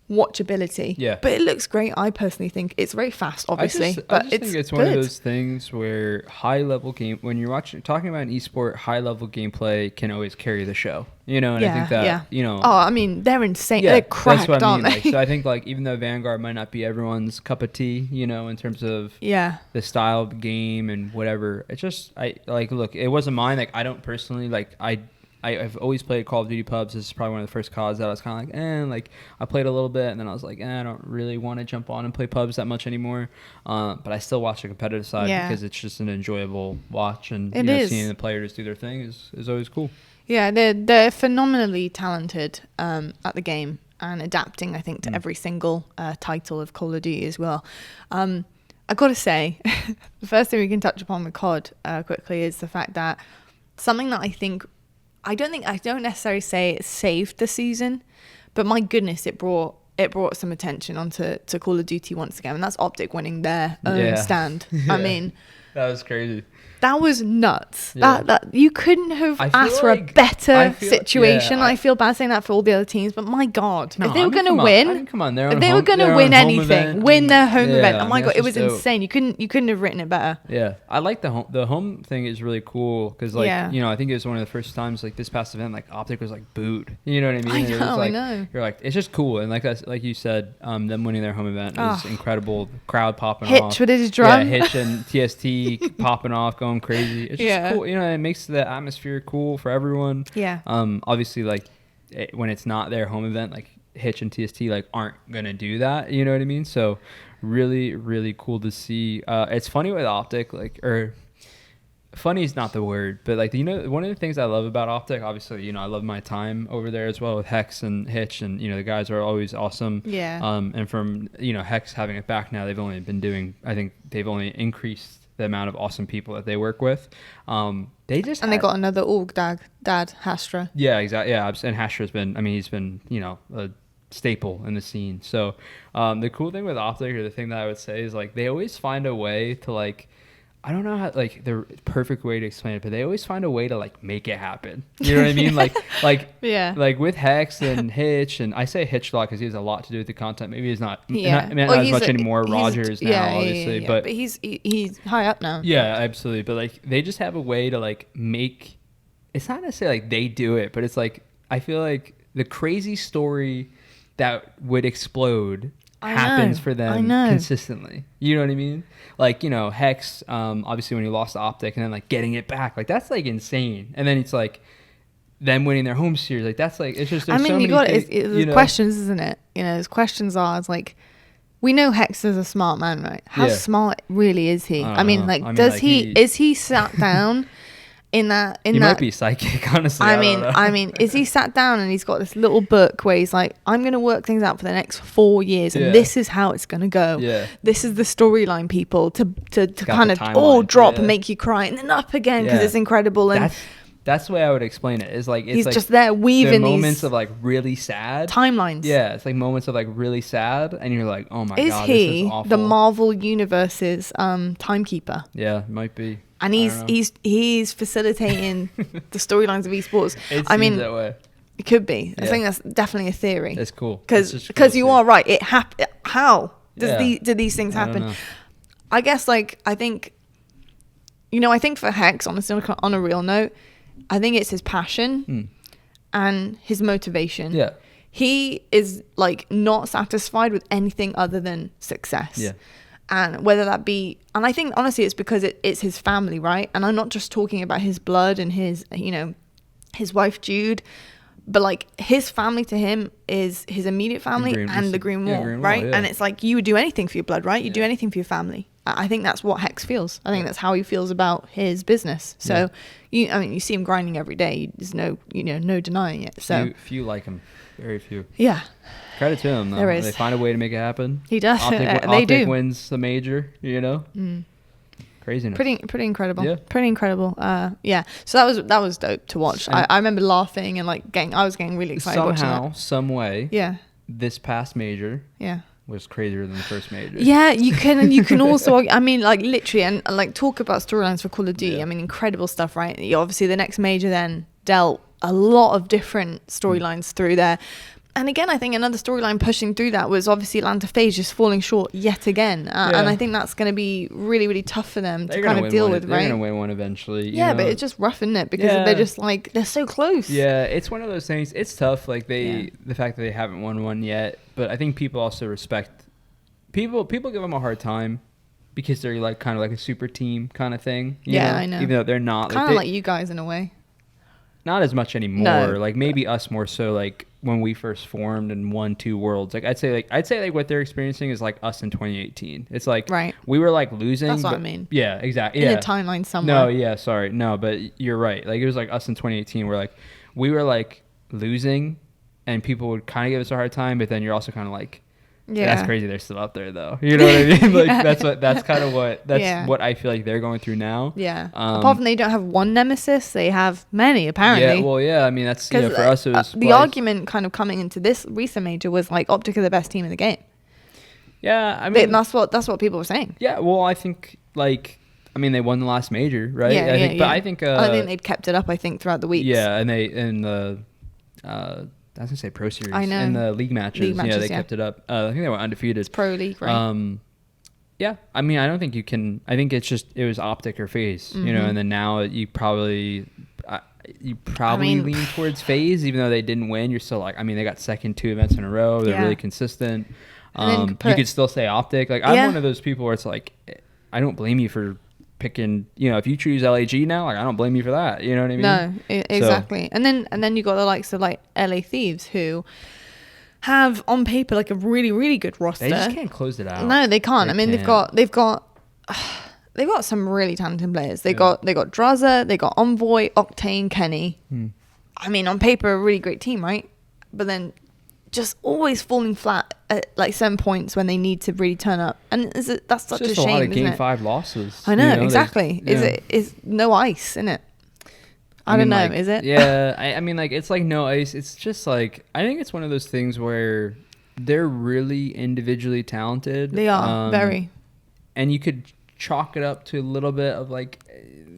Speaker 1: watchability.
Speaker 2: Yeah.
Speaker 1: But it looks great. I personally think it's very fast, obviously.
Speaker 2: I just think it's one of those things where high level game, when you're talking about an esport, high level gameplay can always carry the show. You know, and I think that, you know.
Speaker 1: Oh, I mean, they're insane. They're cracked,
Speaker 2: that's what I mean.
Speaker 1: aren't they?
Speaker 2: Like, so I think like even though Vanguard might not be everyone's cup of tea, you know, in terms of the style of the game and whatever, it's just, look, it wasn't mine. Like, I don't personally, like, I've always played Call of Duty pubs. This is probably one of the first CODs that I was kind of like, like I played a little bit, and then I was like, I don't really want to jump on and play pubs that much anymore. But I still watch the competitive side because it's just an enjoyable watch, and seeing the players do their thing is always cool. Yeah,
Speaker 1: they're phenomenally talented at the game and adapting, I think, to every single title of Call of Duty as well. I've got to say, the first thing we can touch upon with COD quickly is the fact that something that I don't necessarily say it saved the season, but my goodness, it brought some attention onto Call of Duty once again, and that's OpTic winning their own stand. I mean,
Speaker 2: that was crazy.
Speaker 1: That was nuts. That you couldn't have asked for a better situation. I feel bad saying that for all the other teams, but my God, if they were going to win, if they were going to win anything, win their home event. Oh my God, it was insane. You couldn't have written it better.
Speaker 2: Yeah, I like the home thing is really cool because you know, I think it was one of the first times like this past event like OpTic was like booed. You know what I mean?
Speaker 1: I know.
Speaker 2: You're like, it's just cool, and like you said, them winning their home event was incredible. The crowd popping off.
Speaker 1: Hitch with his drum.
Speaker 2: Yeah, Hitch and TST popping off, going crazy. It's just cool, you know. It makes the atmosphere cool for everyone. Obviously, like when it's not their home event, like Hitch and TST like aren't gonna do that. You know what I mean? So really, really cool to see. It's funny with OpTic, or funny is not the word, but like, you know, one of the things I love about OpTic, obviously, you know, I love my time over there as well with Hex and Hitch, and you know, the guys are always awesome. And from, you know, Hex having it back now, they've only increased the amount of awesome people that they work with. They got another org dad Hastra. Yeah, exactly. Yeah, and Hastra's he's been, you know, a staple in the scene. So the cool thing with OpTic, or the thing that I would say, is like they always find a way to like, I don't know how, like, the perfect way to explain it, but they always find a way to like make it happen. You know what I mean? Like with Hex and Hitch, and I say Hitch a lot because he has a lot to do with the content. Maybe he's not not as much anymore. Rogers now, obviously, but
Speaker 1: he's high up now.
Speaker 2: Yeah, absolutely. But like they just have a way to like make. It's not necessarily like they do it, but it's like I feel like the crazy story that would explode happens for them consistently. You know what I mean? Like, you know, Hex, obviously when he lost to OpTic and then like getting it back, like that's like insane. And then it's like them winning their home series, like that's like, it's just, there's so many things,
Speaker 1: it's questions, isn't it? You know, his questions are, it's like, we know Hex is a smart man, right? How smart really is he? Is he sat down in that
Speaker 2: might be psychic, honestly.
Speaker 1: I mean, is he sat down and he's got this little book where he's like, I'm going to work things out for the next 4 years, and this is how it's going to go. This is the storyline, people, to kind of all drop and make you cry, and then up again because it's incredible. And
Speaker 2: that's the way I would explain it. Is like, it's
Speaker 1: he's
Speaker 2: like
Speaker 1: just there weaving
Speaker 2: moments
Speaker 1: these
Speaker 2: of like really sad
Speaker 1: timelines.
Speaker 2: Yeah, it's like moments of like really sad, and you're like, oh my God,
Speaker 1: is he the Marvel Universe's timekeeper?
Speaker 2: Yeah, might be.
Speaker 1: And he's facilitating the storylines of esports.
Speaker 2: It seems that way.
Speaker 1: It could be. I think that's definitely a theory.
Speaker 2: It's cool.
Speaker 1: Because you are right. It happened. How did these things happen? I guess, like, I think for Hex, on a real note, I think it's his passion and his motivation.
Speaker 2: Yeah.
Speaker 1: He is like not satisfied with anything other than success.
Speaker 2: Yeah.
Speaker 1: And whether that be, and I think honestly it's because it's his family, right? And I'm not just talking about his blood and his, you know, his wife Jude, but like his family to him is his immediate family and the Green Wall, right? Yeah. And it's like, you would do anything for your blood, right? You do anything for your family. I think that's what Hex feels. I think that's how he feels about his business. So, you see him grinding every day. There's no denying it. So
Speaker 2: few like him, very few.
Speaker 1: Yeah.
Speaker 2: Credit to him though.
Speaker 1: There is.
Speaker 2: They find a way to make it happen.
Speaker 1: He does.
Speaker 2: Optic
Speaker 1: do.
Speaker 2: Wins the major. Craziness.
Speaker 1: Pretty incredible.
Speaker 2: Yeah.
Speaker 1: Pretty incredible. So that was dope to watch. I remember laughing and like I was getting really excited watching that.
Speaker 2: Some way.
Speaker 1: Yeah.
Speaker 2: This past major.
Speaker 1: Yeah.
Speaker 2: Was crazier than the first major.
Speaker 1: Yeah, you can also, I mean, like literally, and like talk about storylines for Call of Duty. I mean, incredible stuff, right? Obviously, the next major then dealt a lot of different storylines through there. And again, I think another storyline pushing through that was obviously Atlanta Faze just falling short yet again. And I think that's going to be really, really tough for them to kind of deal with, right?
Speaker 2: They're going to win one eventually.
Speaker 1: Yeah, but it's just rough, isn't it? Because they're just like, they're so close.
Speaker 2: Yeah, it's one of those things. It's tough, like the fact that they haven't won one yet. But I think people also respect, people give them a hard time because they're like kind of like a super team kind of thing. You know?
Speaker 1: I know.
Speaker 2: Even though they're not.
Speaker 1: Kind of like you guys in a way.
Speaker 2: Not as much anymore. No. Like maybe us more so like when we first formed and won 2 worlds. Like I'd say like what they're experiencing is like us in 2018. It's like we were like losing.
Speaker 1: That's what I mean.
Speaker 2: Yeah, exactly.
Speaker 1: In the timeline somewhere.
Speaker 2: No, yeah, sorry. No, but you're right. Like it was like us in 2018 where like we were like losing and people would kind of give us a hard time, but then you're also kind of like, that's crazy. They're still up there though. You know what I mean? Like that's kind of what what I feel like they're going through now.
Speaker 1: Yeah. Apart from they don't have one nemesis, they have many apparently.
Speaker 2: Yeah. Well, yeah. I mean, that's for us. It was
Speaker 1: the argument kind of coming into this recent major was like OpTic are the best team in the game.
Speaker 2: Yeah. I mean,
Speaker 1: that's what people were saying.
Speaker 2: Yeah. Well, I think like. I mean, they won the last major, right?
Speaker 1: Yeah,
Speaker 2: But I think
Speaker 1: they've kept it up. I think throughout the weeks.
Speaker 2: Yeah, and I was gonna say Pro Series.
Speaker 1: I know.
Speaker 2: In the league matches, they kept it up. I think they were undefeated.
Speaker 1: It's Pro League, right?
Speaker 2: Yeah. I mean, I don't think you can. I think it was OpTic or Faze, you know. And then now you probably lean towards Faze, even though they didn't win. You're still like, I mean, they got second 2 events in a row. They're really consistent. You could still say OpTic. Like I'm one of those people where it's like, I don't blame you for picking, if you choose LAG now, like I don't blame you for that. You know what I mean?
Speaker 1: No, exactly. So. And then you got the likes of like LA Thieves who have on paper like a really, really good roster.
Speaker 2: They just can't close it out.
Speaker 1: No, they can't. They've got some really talented players. They got Draza, they got Envoy, Octane, Kenny. I mean, on paper, a really great team, right? But then just always falling flat at like 7 points when they need to really turn up, and that's such a shame. It's just a lot of
Speaker 2: Game 5 losses.
Speaker 1: I know exactly. Is no ice in it? I don't know. Is it?
Speaker 2: Yeah, I mean, like it's like no ice. It's just like I think it's one of those things where they're really individually talented.
Speaker 1: They are very,
Speaker 2: and you could chalk it up to a little bit of like,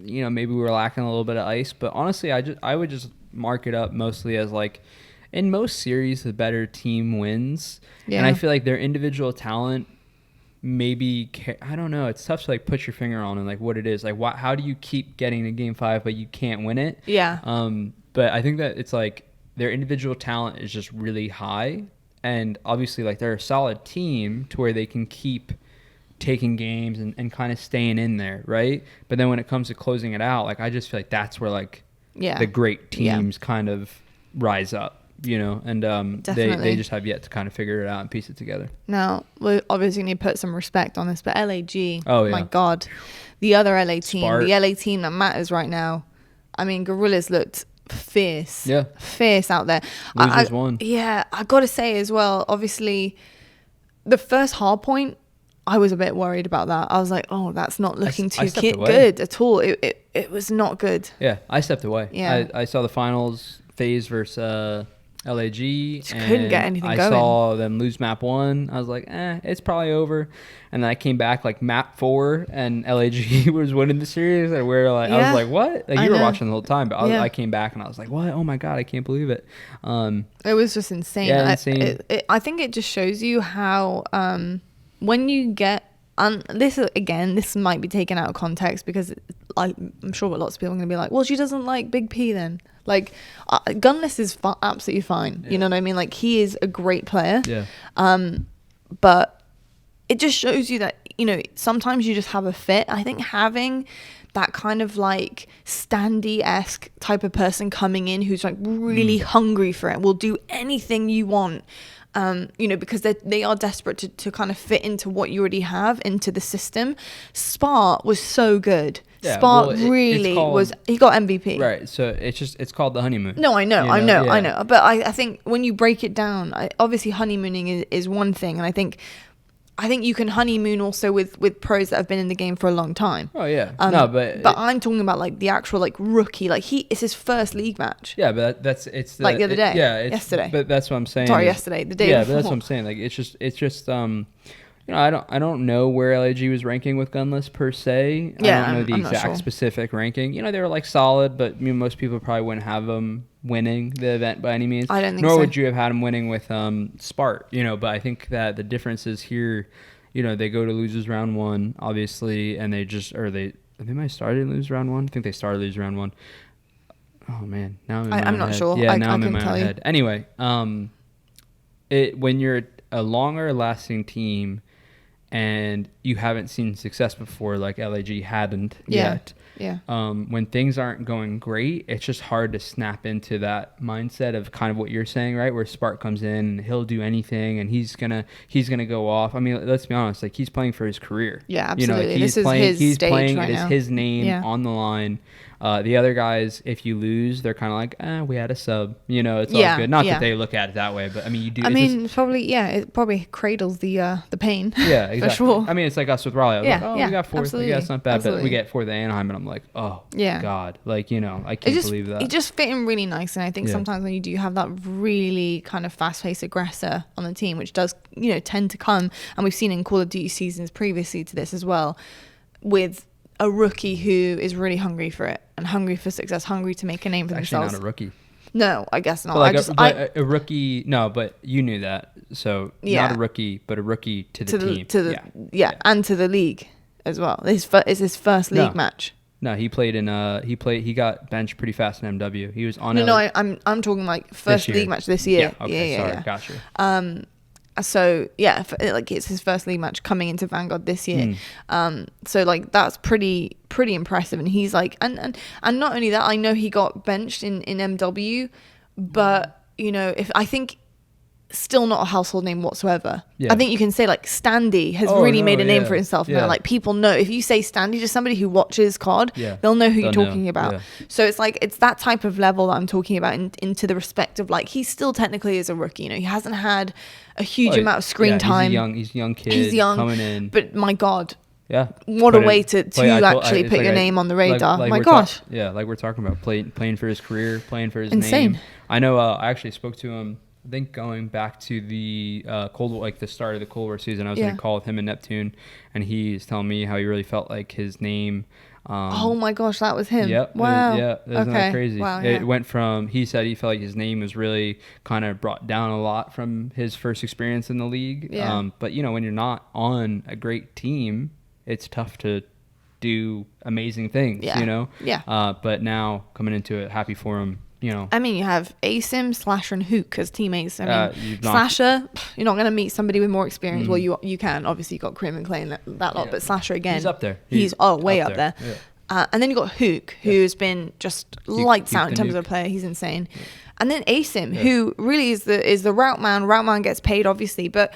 Speaker 2: maybe we were lacking a little bit of ice. But honestly, I would just mark it up mostly as like. In most series, the better team wins. Yeah. And I feel like their individual talent maybe, I don't know, it's tough to like put your finger on and like what it is. Like how do you keep getting to game 5 but you can't win it?
Speaker 1: Yeah.
Speaker 2: But I think that it's like their individual talent is just really high. And obviously like they're a solid team to where they can keep taking games and kind of staying in there, right? But then when it comes to closing it out, like I just feel like that's where like the great teams kind of rise up. And they just have yet to kind of figure it out and piece it together. Now,
Speaker 1: we obviously need to put some respect on this, but LAG, my God, the other LA team, the LA team that matters right now. I mean, Guerillas looked fierce. Yeah. Fierce out there.
Speaker 2: Losers won.
Speaker 1: Yeah, I got to say as well, obviously, the first hard point, I was a bit worried about that. I was like, oh, that's not looking too good at all. It was not good.
Speaker 2: Yeah, I stepped away.
Speaker 1: Yeah.
Speaker 2: I saw the finals, Faze versus... LAG,
Speaker 1: just couldn't get anything going.
Speaker 2: I saw them lose map 1. I was like, it's probably over. And then I came back like map 4, and LAG was winning the series. And I was like, what? Like you were watching the whole time, but I came back and I was like, what? Oh my God, I can't believe it.
Speaker 1: It was just insane.
Speaker 2: Yeah, insane.
Speaker 1: I think it just shows you how when you get. This might be taken out of context because I'm sure lots of people are going to be like, well, she doesn't like Big P then. Like, Gunless is absolutely fine. Yeah. You know what I mean? Like, he is a great player.
Speaker 2: Yeah.
Speaker 1: But it just shows you that, sometimes you just have a fit. I think having that kind of like standy-esque type of person coming in who's like really hungry for it, will do anything you want. because they are desperate to kind of fit into what you already have into the system. Spark was so good.
Speaker 2: Yeah,
Speaker 1: Spark
Speaker 2: well,
Speaker 1: really was. He got MVP.
Speaker 2: Right. So it's called the honeymoon.
Speaker 1: No, I know. But I think when you break it down, obviously honeymooning is one thing, and I think you can honeymoon also with pros that have been in the game for a long time.
Speaker 2: Oh yeah.
Speaker 1: But I'm talking about like the actual like rookie. Like it's his first league match.
Speaker 2: Yeah, but it's
Speaker 1: like the other day. Yesterday.
Speaker 2: But that's what I'm saying.
Speaker 1: Sorry, yesterday. The day before.
Speaker 2: Yeah, but that's what I'm saying. Like it's just I don't know where LAG was ranking with Gunless per se.
Speaker 1: Yeah,
Speaker 2: I don't know the exact specific ranking. They were like solid, but most people probably wouldn't have them winning the event by any means.
Speaker 1: I don't think
Speaker 2: Nor
Speaker 1: so.
Speaker 2: would you have had them winning with Spart. But I think that the difference is here. They go to losers round 1, obviously, and they might have started lose round 1. I think they started lose round 1. Oh man, now I'm
Speaker 1: not sure.
Speaker 2: Yeah, now I'm in my own head. Anyway, when you're a longer lasting team and you haven't seen success before, like LAG hadn't yet.
Speaker 1: Yeah.
Speaker 2: When things aren't going great, it's just hard to snap into that mindset of kind of what you're saying, right? Where Spark comes in and he'll do anything and he's gonna go off. I mean, let's be honest, like he's playing for his career.
Speaker 1: Yeah, absolutely. He's stage
Speaker 2: playing.
Speaker 1: Right
Speaker 2: it is
Speaker 1: now.
Speaker 2: his name on the line. The other guys, if you lose, they're kind of like, we had a sub. It's all good. Not that they look at it that way, but I mean, you do.
Speaker 1: It probably cradles the pain.
Speaker 2: Yeah, exactly.
Speaker 1: For sure.
Speaker 2: I mean, it's like us with Raleigh. We got 4th.
Speaker 1: Absolutely.
Speaker 2: Yeah, it's not bad,
Speaker 1: Absolutely.
Speaker 2: but we get 4th at Anaheim, and I'm like, oh, God. Like, I can't believe that.
Speaker 1: It just fit in really nice, and I think sometimes when you do have that really kind of fast-paced aggressor on the team, which does, tend to come, and we've seen in Call of Duty seasons previously to this as well, with a rookie who is really hungry for it and hungry for success, hungry to make a name for themselves.
Speaker 2: Actually, not a rookie.
Speaker 1: No, I guess not.
Speaker 2: But a rookie. No, but you knew that. So not a rookie, but a rookie to the team.
Speaker 1: And to the league as well. It's his first league match.
Speaker 2: No, he played in. He got benched pretty fast in MW. He was on.
Speaker 1: I'm talking like first league match this year.
Speaker 2: Yeah. Okay. Sorry. Gotcha.
Speaker 1: So it's his first league match coming into Vanguard this year. So like that's pretty impressive, and he's like, and not only that, I know he got benched in MW, but if I think still not a household name whatsoever. Yeah. I think you can say like Standy has really made a name for himself now. Like people know if you say Standy to somebody who watches COD, they'll know who you're talking about. Yeah. So it's like it's that type of level that I'm talking about into the respect of like he still technically is a rookie. He hasn't had a huge amount of screen time.
Speaker 2: He's a young kid.
Speaker 1: He's young
Speaker 2: coming in.
Speaker 1: But my God.
Speaker 2: Yeah.
Speaker 1: What a way to actually put your name on the radar. My gosh.
Speaker 2: Like we're talking about playing for his career, playing for his
Speaker 1: Insane.
Speaker 2: name. I know I actually spoke to him, I think going back to the the start of the Cold War season, I was on a call with him and Neptune, and he's telling me how he really felt like his name.
Speaker 1: Oh my gosh, that was him.
Speaker 2: Yep.
Speaker 1: Wow.
Speaker 2: Isn't that crazy?
Speaker 1: Wow,
Speaker 2: It went from, he said he felt like his name was really kind of brought down a lot from his first experience in the league.
Speaker 1: Yeah.
Speaker 2: But when you're not on a great team, it's tough to do amazing things.
Speaker 1: Yeah.
Speaker 2: But now coming into it, happy for him.
Speaker 1: I mean, you have Asim, Slasher, and Hook as teammates. I mean, Slasher, you're not going to meet somebody with more experience. Well, you can. Obviously, you got Krim and Clay and that lot, but Slasher, again,
Speaker 2: he's up there.
Speaker 1: He's way up there. Yeah. And then you got Hook, who's been just lights out in terms of a player. He's insane. Yeah. And then Asim, who really is the route man. Route man gets paid, obviously, but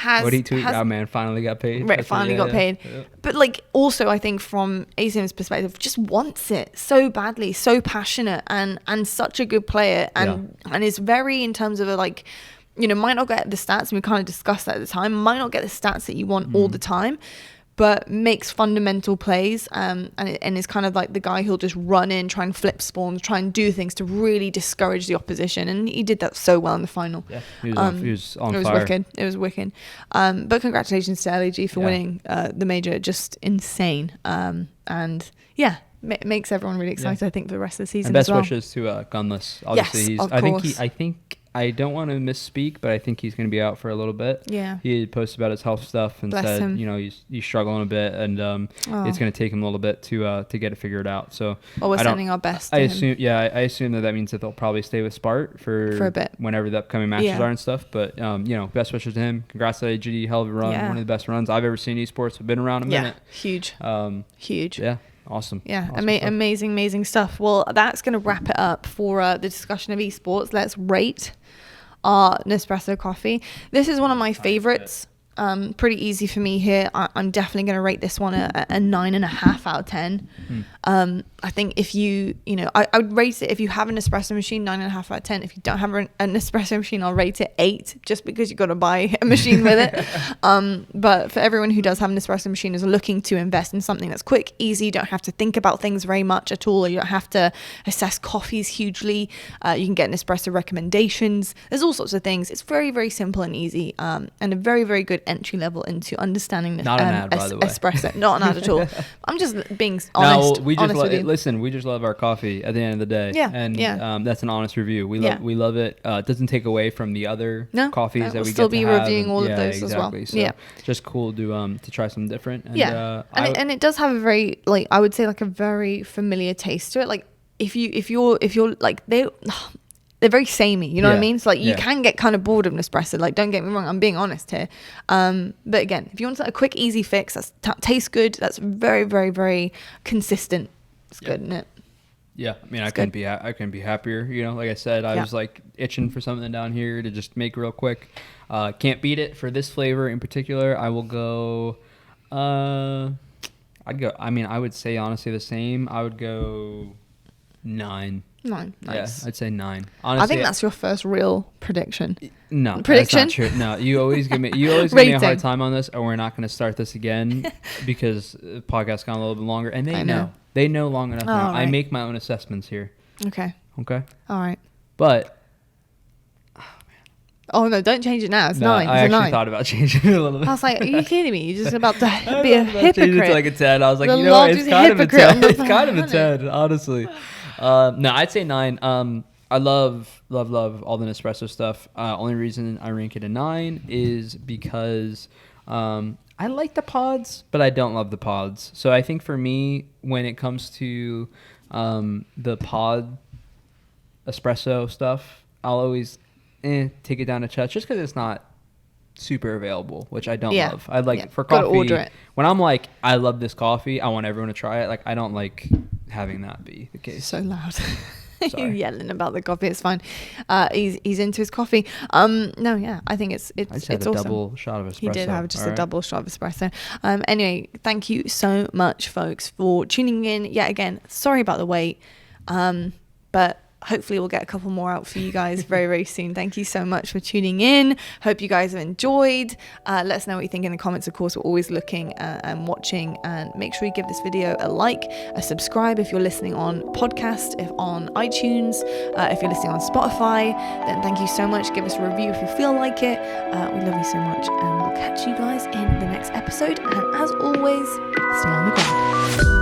Speaker 1: what did he tweet?
Speaker 2: Route man finally got paid.
Speaker 1: Right, finally got paid. Yeah. But like also, I think from Asim's perspective, just wants it so badly, so passionate, and such a good player, and is very in terms of might not get the stats, and we kind of discussed that at the time. Might not get the stats that you want all the time, but makes fundamental plays, and is kind of like the guy who'll just run in, try and flip spawns, try and do things to really discourage the opposition, and he did that so well in the final.
Speaker 2: Yeah, he was on
Speaker 1: fire. It was wicked. But congratulations to LAG for winning the major, just insane. And makes everyone really excited. I think for the rest of the season.
Speaker 2: And best
Speaker 1: as well.
Speaker 2: wishes to Gunless. Obviously,
Speaker 1: yes, of course.
Speaker 2: I think. I don't want to misspeak, but I think he's going to be out for a little bit.
Speaker 1: Yeah.
Speaker 2: He had posted about his health stuff and
Speaker 1: Bless
Speaker 2: said,
Speaker 1: him.
Speaker 2: He's struggling a bit, and it's going to take him a little bit to get it figured out. So
Speaker 1: we're sending our best to
Speaker 2: him. I assume that means that they'll probably stay with Spart for
Speaker 1: a bit,
Speaker 2: whenever the upcoming matches are and stuff. But best wishes to him. Congrats to AGD, hell of a run, one of the best runs I've ever seen esports. I've been around a minute.
Speaker 1: Huge. Huge.
Speaker 2: Yeah. Awesome.
Speaker 1: Yeah,
Speaker 2: awesome
Speaker 1: amazing stuff. Well, that's going to wrap it up for the discussion of esports. Let's rate our Nespresso coffee. This is one of my favorites. Pretty easy for me here. I'm definitely going to rate this one a 9.5 out of 10. I think if I would rate it, if you have an espresso machine, 9.5 out of 10. If you don't have an espresso machine, I'll rate it 8, just because you've got to buy a machine with it. But for everyone who does have an espresso machine, is looking to invest in something that's quick, easy, you don't have to think about things very much at all, or you don't have to assess coffees hugely. You can get Nespresso recommendations. There's all sorts of things. It's very, very simple and easy, and a very, very good entry level into understanding this.
Speaker 2: Not an ad, by the way.
Speaker 1: Espresso. Not an ad at all. I'm just being honest.
Speaker 2: No,
Speaker 1: with you.
Speaker 2: Listen, we just love our coffee at the end of the day.
Speaker 1: Yeah,
Speaker 2: and that's an honest review. We love it. It doesn't take away from the other coffees that we
Speaker 1: still
Speaker 2: get to
Speaker 1: be
Speaker 2: have.
Speaker 1: reviewing all of those
Speaker 2: exactly.
Speaker 1: as well.
Speaker 2: So just cool to try something different. And,
Speaker 1: and it does have a very, like, I would say, like, a very familiar taste to it. Like, if you're like, they're very samey, you know what I mean? So, like, you can get kind of bored of Nespresso. Like, don't get me wrong, I'm being honest here. But again, if you want a quick, easy fix that tastes good, that's very, very, very consistent. It's good, isn't it?
Speaker 2: Yeah, I mean, I couldn't be happier. You know, like I said, I was like itching for something down here to just make real quick. Can't beat it for this flavor in particular. I will go. I'd go. I mean, I would say honestly the same. I would go 9. 9. Nice. Yeah, I'd say 9. Honestly,
Speaker 1: I think that's your first real prediction.
Speaker 2: No,
Speaker 1: prediction.
Speaker 2: That's not true. No, you always give me a hard time on this, or we're not going to start this again because the podcast's gone a little bit longer, and they know. They know long enough now. Right. I make my own assessments here. Okay.
Speaker 1: All right.
Speaker 2: But.
Speaker 1: Oh, no, don't change it now. It's 9.
Speaker 2: I actually thought about changing it a little bit.
Speaker 1: I was like, are you kidding me? You're just about to be a hypocrite.
Speaker 2: Change it to like a 10. I was like, it's kind of a 10. It's kind of a 10, honestly. No, I'd say 9. I love all the Nespresso stuff. Only reason I rank it a 9 is because I like the pods, but I don't love the pods. So I think for me, when it comes to the pod espresso stuff, I'll always take it down a touch just because it's not super available, which I don't love. I like for coffee. Gotta order it. When I'm like, I love this coffee, I want everyone to try it. Like, I don't like having that be the case.
Speaker 1: So loud. You're yelling about the coffee. It's fine. He's into his coffee. I think it's
Speaker 2: I just had a
Speaker 1: awesome.
Speaker 2: Double shot of espresso.
Speaker 1: He did have just a double shot of espresso. Anyway, thank you so much, folks, for tuning in yet again. Sorry about the wait, but hopefully we'll get a couple more out for you guys very, very soon. Thank you so much for tuning in. Hope you guys have enjoyed. Let us know what you think in the comments. Of course, we're always looking and watching, and make sure you give this video a like, a subscribe if you're listening on podcast, if on iTunes, if you're listening on Spotify, then thank you so much. Give us a review if you feel like it. We love you so much, and we'll catch you guys in the next episode. And as always, stay on the ground.